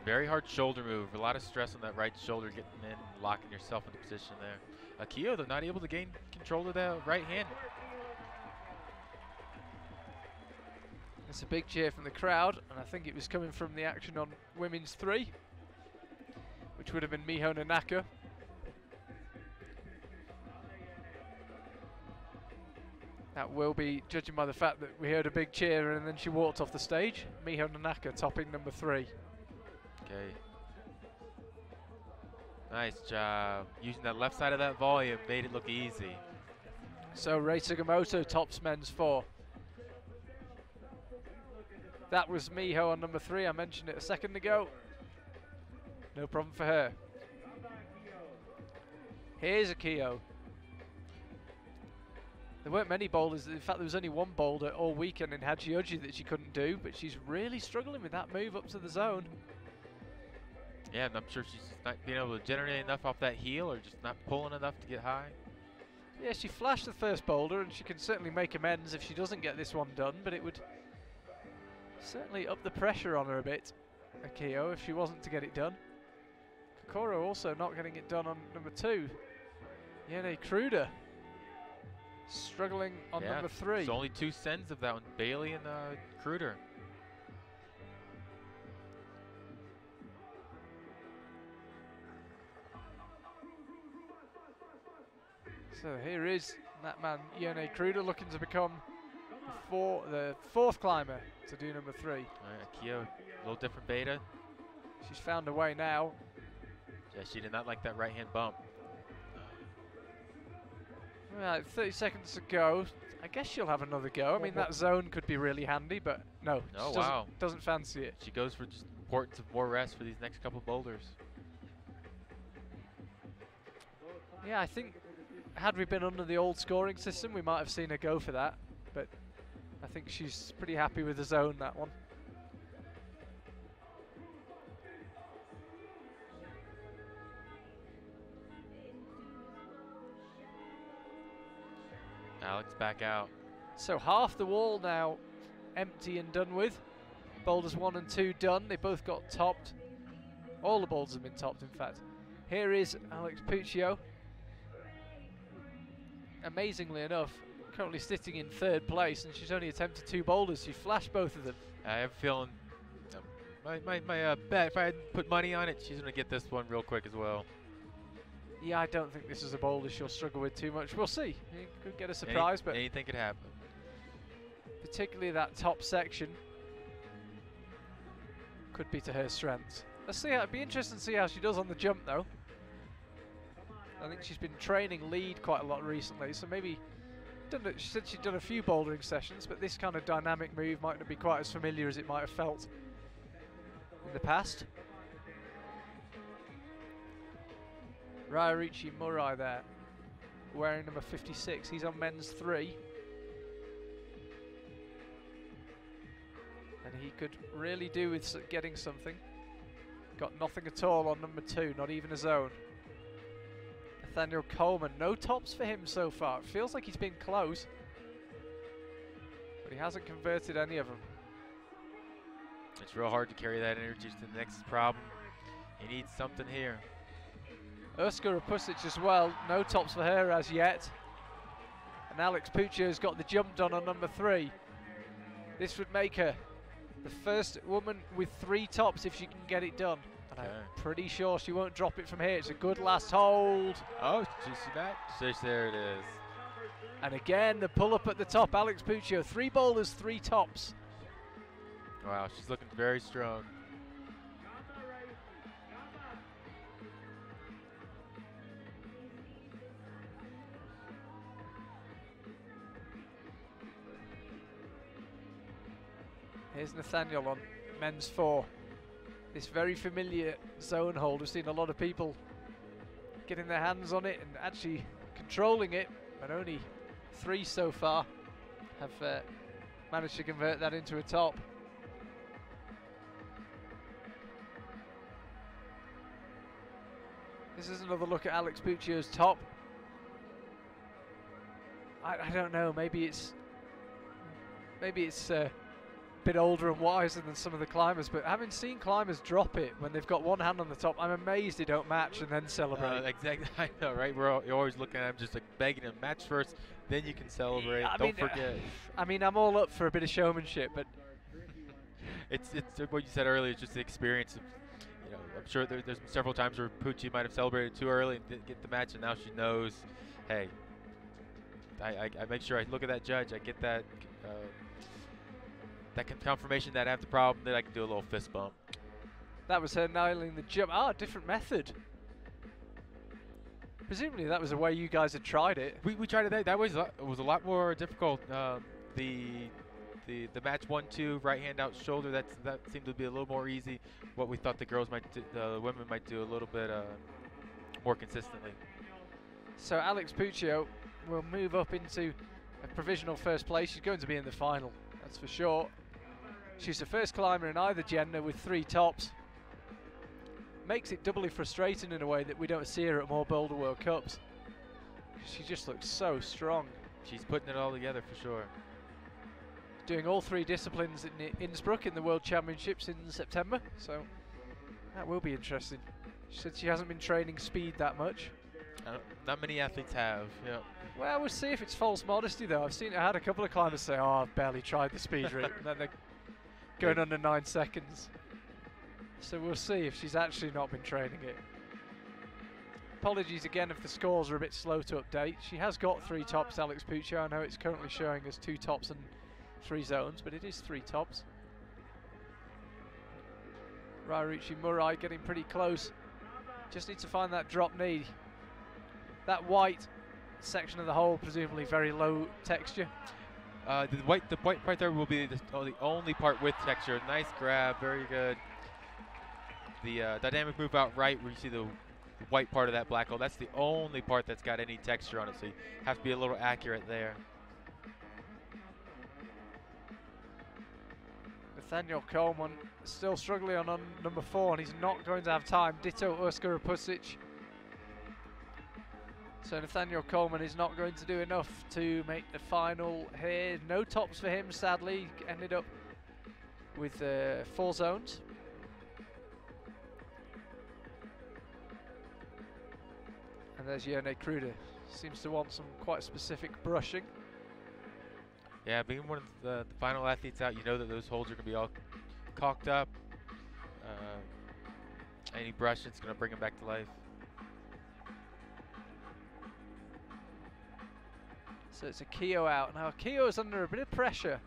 Very hard shoulder move, a lot of stress on that right shoulder, getting in, locking yourself into position there. Akio, though, not able to gain control of the right hand. It's a big cheer from the crowd, and I think it was coming from the action on women's 3, which would have been Miho Nanaka. That will be, judging by the fact that we heard a big cheer and then she walked off the stage. Miho Nanaka topping number 3. Okay. Nice job. Using that left side of that volume made it look easy. So Rei Sugimoto tops men's 4. That was Miho on number 3. I mentioned it a second ago. No problem for her. Here's Akio. There weren't many boulders. In fact, there was only one boulder all weekend in Hachioji that she couldn't do, but she's really struggling with that move up to the zone. Yeah, and I'm sure she's not being able to generate enough off that heel or just not pulling enough to get high. Yeah, she flashed the first boulder, and she can certainly make amends if she doesn't get this one done, but it would certainly up the pressure on her a bit, Akio, if she wasn't to get it done. Kokoro also not getting it done on number 2. Yene Kruder struggling on number 3. There's only 2 sends of that one, Bailey and Kruder. So here is that man, Yone Kruder, looking to become the 4th climber to do number 3. All right, Akio, a little different beta. She's found a way now. Yeah, she did not like that right hand bump. Right, 30 seconds to go. I guess she'll have another go. I mean, that zone could be really handy, but no. Oh, she wow. Doesn't fancy it. She goes for just importance of more rest for these next couple boulders. Yeah, I think had we been under the old scoring system, we might have seen her go for that. But I think she's pretty happy with the zone, that one. Alex back out. So half the wall now empty and done with. Boulders 1 and 2 done. They both got topped. All the boulders have been topped, in fact. Here is Alex Puccio. Amazingly enough, currently sitting in 3rd place, and she's only attempted 2 boulders. She flashed both of them. I have a feeling my bet, if I had put money on it, she's going to get this one real quick as well. Yeah, I don't think this is a boulder she'll struggle with too much. We'll see. It could get a surprise, but anything could happen. Particularly that top section could be to her strengths. Let's see. It'd be interesting to see how she does on the jump, though. I think she's been training lead quite a lot recently, so maybe she said she'd done a few bouldering sessions, but this kind of dynamic move might not be quite as familiar as it might have felt in the past. Raya Ricci Murai there, wearing number 56. He's on men's 3. And he could really do with getting something. Got nothing at all on number 2, not even a zone. Nathaniel Coleman, no tops for him so far. It feels like he's been close, but he hasn't converted any of them. It's real hard to carry that energy to the next problem. He needs something here. Urska Rapusic as well, no tops for her as yet. And Alex Puccio's got the jump done on number 3. This would make her the first woman with 3 tops if she can get it done. And I'm pretty sure she won't drop it from here. It's a good last hold. Oh, did you see that? So there it is. And again, the pull up at the top. Alex Puccio, 3 boulders, 3 tops. Wow, she's looking very strong. Here's Nathaniel on men's 4. This very familiar zone hold. We've seen a lot of people getting their hands on it and actually controlling it, and only 3 so far have managed to convert that into a top. This is another look at Alex Puccio's top. I don't know, maybe it's a bit older and wiser than some of the climbers, but having seen climbers drop it when they've got one hand on the top, I'm amazed they don't match and then celebrate. Exactly, I know, right? You're always looking at them just like begging them, match first, then you can celebrate. Don't forget. I mean, I'm all up for a bit of showmanship, but it's what you said earlier. It's just the experience of, you know, I'm sure there's been several times where Pucci might have celebrated too early and didn't get the match, and now she knows, hey, I make sure I look at that judge, I get that confirmation that I have the problem, then I can do a little fist bump. That was her nailing the jump. Different method. Presumably that was the way you guys had tried it. We tried it. That was a lot more difficult. The match 1-2 right hand out shoulder, that seemed to be a little more easy. What we thought the girls might do, the women might do a little bit more consistently. So Alex Puccio will move up into a provisional first place. She's going to be in the final, that's for sure. She's the first climber in either gender with 3 tops. Makes it doubly frustrating in a way that we don't see her at more Boulder World Cups. She just looks so strong. She's putting it all together for sure. Doing all 3 disciplines in Innsbruck in the World Championships in September, so that will be interesting. She said she hasn't been training speed that much. Not many athletes have. Yeah. Well, we'll see if it's false modesty though. I had a couple of climbers say, "Oh, I've barely tried the speed route," and then they're going under 9 seconds. So we'll see if she's actually not been training it. Apologies again if the scores are a bit slow to update. She has got 3 tops, Alex Puccio. I know it's currently showing us 2 tops and 3 zones, but it is 3 tops. Raya, Ricci, Murray getting pretty close. Just need to find that drop knee. That white section of the hole, presumably very low texture. The white part there will be the only part with texture. Nice grab, very good. The dynamic move out right, where you see the white part of that black hole, that's the only part that's got any texture on it, so you have to be a little accurate there. Nathaniel Coleman still struggling on number 4, and he's not going to have time. Ditto Uskar Pusic. So Nathaniel Coleman is not going to do enough to make the final here. No tops for him, sadly. Ended up with 4 zones. And there's Jerne Kruder. Seems to want some quite specific brushing. Yeah, being one of the final athletes out, you know that those holes are going to be all caulked up. Any brush, it's going to bring them back to life. So it's a Keogh out. Now Keogh is under a bit of pressure.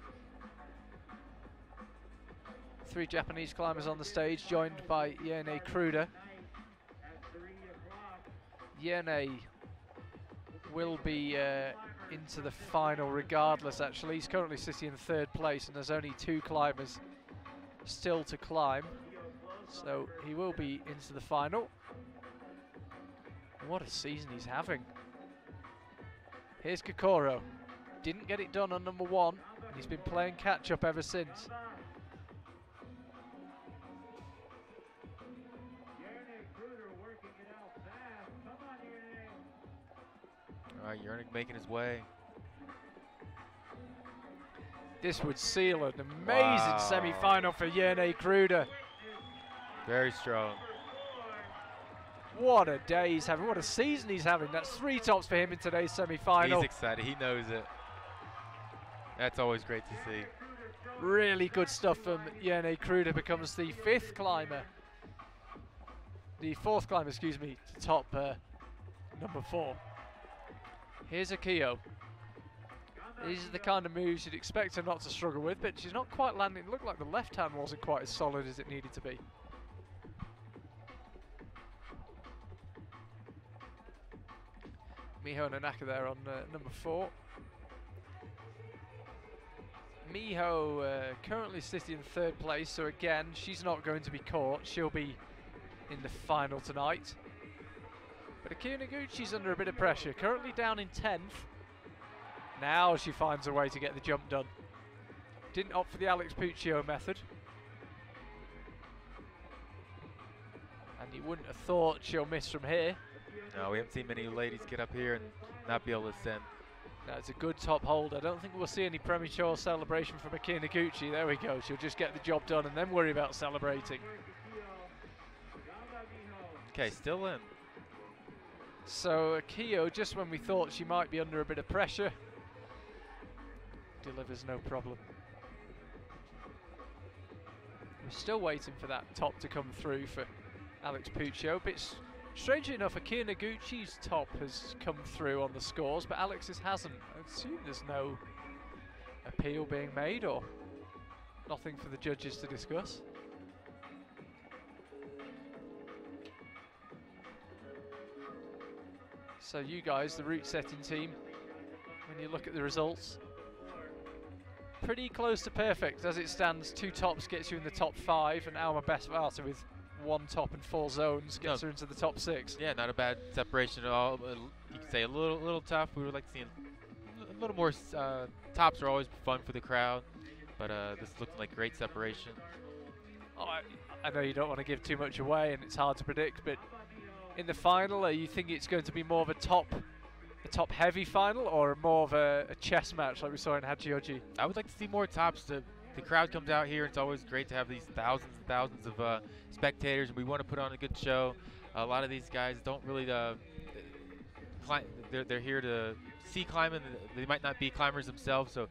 3 Japanese climbers on the stage, joined by Jerne Kruder. Jerne will be into the final regardless, actually. He's currently sitting in 3rd place, and there's only 2 climbers still to climb. So he will be into the final. What a season he's having. Here's Kokoro. Didn't get it done on number 1, and he's been playing catch up ever since. All right, Jerne making his way. This would seal an amazing semi-final for Jerne Kruder. Very strong. What a day he's having, what a season he's having. That's 3 tops for him in today's semi-final. He's excited, he knows it. That's always great to see. Really good stuff from Jerne Kruder. Becomes the 5th climber. The 4th climber, excuse me, to top number 4. Here's a Keogh. These are the kind of moves you'd expect her not to struggle with, but she's not quite landing. It looked like the left hand wasn't quite as solid as it needed to be. Miho Nanaka there on number 4. Miho currently sitting in 3rd place, so again, she's not going to be caught. She'll be in the final tonight. But Akira Noguchi's under a bit of pressure, currently down in 10th. Now she finds a way to get the jump done. Didn't opt for the Alex Puccio method. And you wouldn't have thought she'll miss from here. No, we haven't seen many ladies get up here and not be able to send. No, it's a good top hold. I don't think we'll see any premature celebration from Akira Noguchi. There we go. She'll just get the job done and then worry about celebrating. Okay, still in. So Akio, just when we thought she might be under a bit of pressure, delivers no problem. We're still waiting for that top to come through for Alex Puccio, but strangely enough, Akira Noguchi's top has come through on the scores, but Alex's hasn't. I assume there's no appeal being made or nothing for the judges to discuss. So you guys, the route setting team, when you look at the results, pretty close to perfect as it stands. 2 tops gets you in the top 5, and Alma Bestvata with 1 top and 4 zones gets her into the top 6. Yeah, not a bad separation at all. You could say a little tough. We would like to see a little more. Tops are always fun for the crowd, but this looks like great separation. Oh, I know you don't want to give too much away, and it's hard to predict, but in the final, you think it's going to be more of a top heavy final, or more of a chess match like we saw in Hachioji? I would like to see more tops. The crowd comes out here. It's always great to have these thousands and thousands of spectators, and we want to put on a good show. A lot of these guys don't really climb. They're here to see climbing. They might not be climbers themselves, so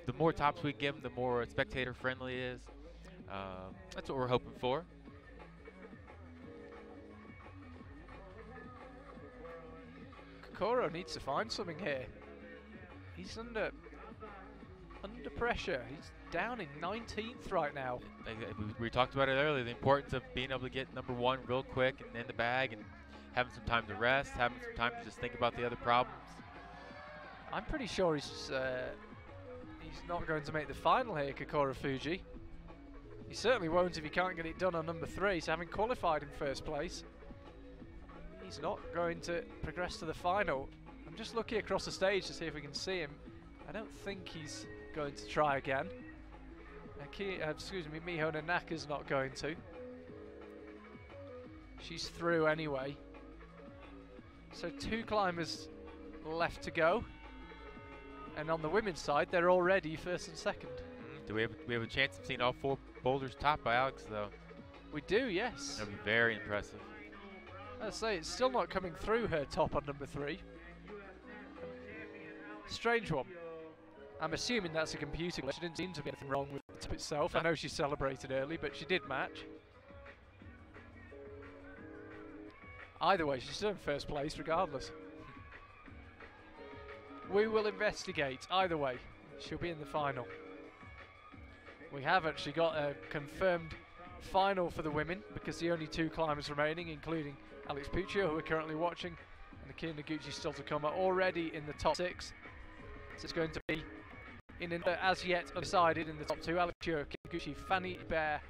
the more tops we give them, the more spectator friendly it is. That's what we're hoping for. Kokoro needs to find something here. He's under pressure. He's down in 19th right now. We talked about it earlier, the importance of being able to get number 1 real quick and in the bag, and having some time to rest, having some time to just think about the other problems. I'm pretty sure he's not going to make the final here, Kokoro Fuji. He certainly won't if he can't get it done on number 3, so having qualified in 1st place, he's not going to progress to the final. I'm just looking across the stage to see if we can see him. I don't think he's going to try again. Miho Nanaka's not going to. She's through anyway. So 2 climbers left to go. And on the women's side, they're already 1st and 2nd. Do we have a chance of seeing all 4 boulders topped by Alex, though? We do, yes. That'd be very impressive. I'd say it's still not coming through her top on number 3. Strange one. I'm assuming that's a computer glitch. There didn't seem to be anything wrong with the top itself. I know she celebrated early, but she did match. Either way, she's still in 1st place regardless. We will investigate. Either way, she'll be in the final. We have actually got a confirmed final for the women, because the only 2 climbers remaining, including Alex Puccio, who we're currently watching, and Akira Noguchi still to come, are already in the top 6. So it's going to be in an as yet undecided in the top 2. Alex Puccio, Noguchi, Fanny Bear,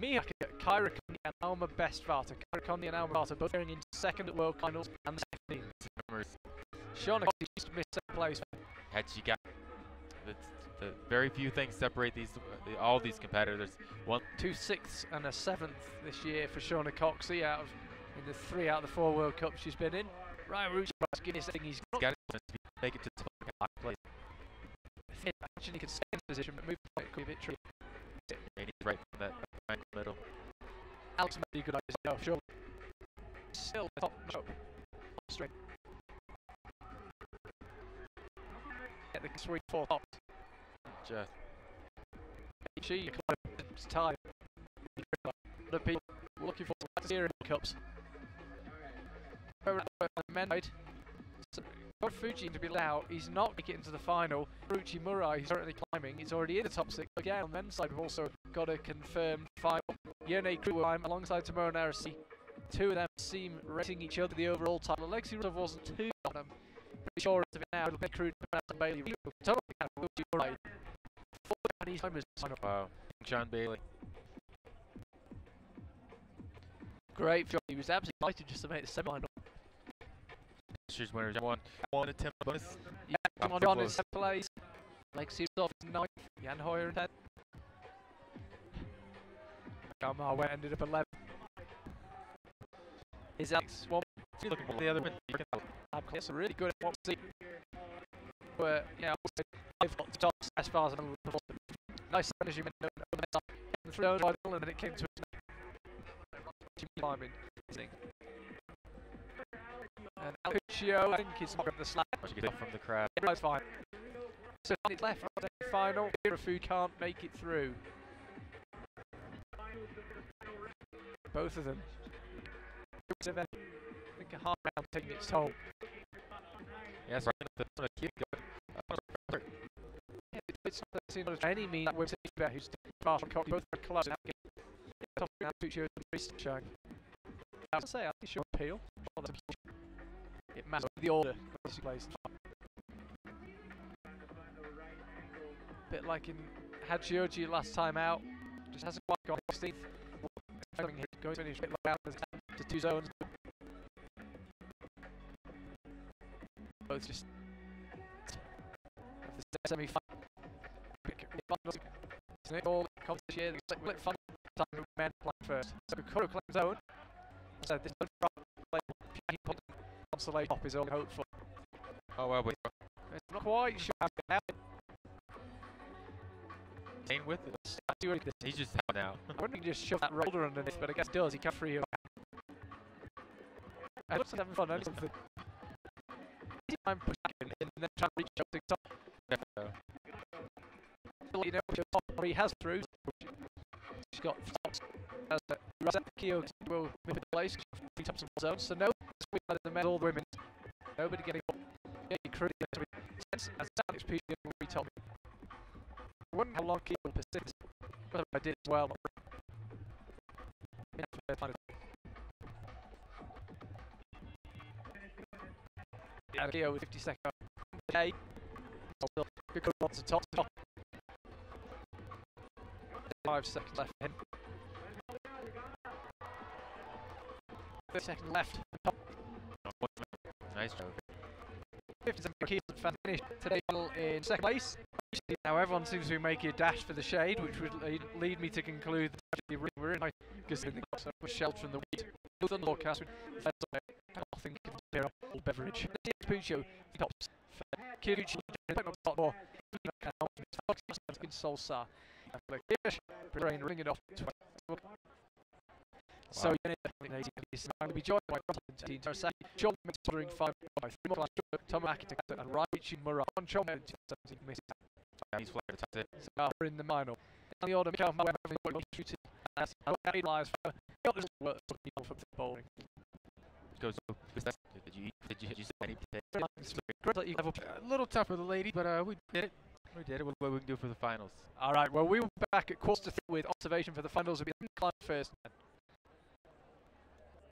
Miyake, Kyra Kondi and Alma Bestvata. Kyra Kondi and Alma Bestvata both going into 2nd at World Finals and the 16th. Shauna just missed 2nd place. Had she got the very few things separate all these competitors. 2 6ths and a 7th this year for Shauna Coxey in the 3 out of the 4 World Cups she's been in. Raya Ricci Guinness thing he's got to make it to the top place. Actually, he can stay in position, but move to a victory. And he's right from that right in the middle. Alex made a good idea, sure. Still top up. Straight. Get the 3-4 tops. Just. She is tired. The people looking for the steering cups. So Fuji to be loud. He's not making it into the final. Ruchi Murai, he's currently climbing. He's already in the top 6. Again, on the men's side, we've also got a confirmed final. Yone Crew climb alongside Tomoe Narasi. 2 of them seem racing each other the overall title. Alexi Rusov wasn't too on them. Pretty sure of it now. It'll be Crew and Baylor. Totally Murai. 4 Chinese climbers. Wow. John Bailey. Great job. He was absolutely delighted just to make the semi-final. This year's winner, one attempt bonus. Yeah, come on, John in 7th place. Lexi off in 9th. Jan Hoyer in 10th. Kamar went ended up 11th. Is Alex one? Looking for the other win. That's a really good one to see. But yeah, I've got tops as far as I'm nice as you mentioned over the top. Thrown by and then it came to climbing. And Puccio, I think he's not got the slack. Get off from the crowd. Yeah, that's fine. So it's left for the final. Irafu can't make it through. Both of them. I think a hard round taking its toll. Yes, right. It's not any mean that we're taking about who's both are close and top now Puccio is showing. I would say I think she'll appeal. It matters the order she plays. Bit like in Hachioji last time out, just hasn't quite got 16th. Going to finish a bit low to 2 zones. Both just the semi-final. All competition here, the fun time men playing first. So Kuro claims zone. So this consolation top is all hope for. Oh well, but it's not quite sure how it staying with it. He's just out now. I wouldn't just shove that roller underneath, but I guess he does. He can't free it. I looks like having fun. Only something. I'm pushing and then trying to reach up to the top. You know, he has through. She's got stops. As Kyo will move in place. Three tops and zones. So no in the medal, women. Nobody getting credit. As Alex P will be top. I wonder how long Kyo will persist. But I did as well. Yeah, Kyo with 50 seconds. Okay. Good on to top. 5 seconds left for him. 30 seconds left. Nice job. 57 keys finish today in 2nd place. Now everyone seems to be making a dash for the shade, which would lead me to conclude that we're in because the so much shelter from the weed. Both on the forecast with nothing can appear all beverage. Puccio tops. Kiruchi top more. In Solsar. Ring it off. So you're going to be joined by Constantine Tarasaki, John Bouldering 5 by 3 more Tomaki and Ricci Murray. On John He's flat at the top. So we're in the final. On the order, Mikhail Mower shooting as he lies for the bowling. Goes did you say anything? A little tough for the lady, but we did it. We did it. What we can do for the finals. All right. Well, we will be back at quarter to 3 with observation for the finals. Will be climb first.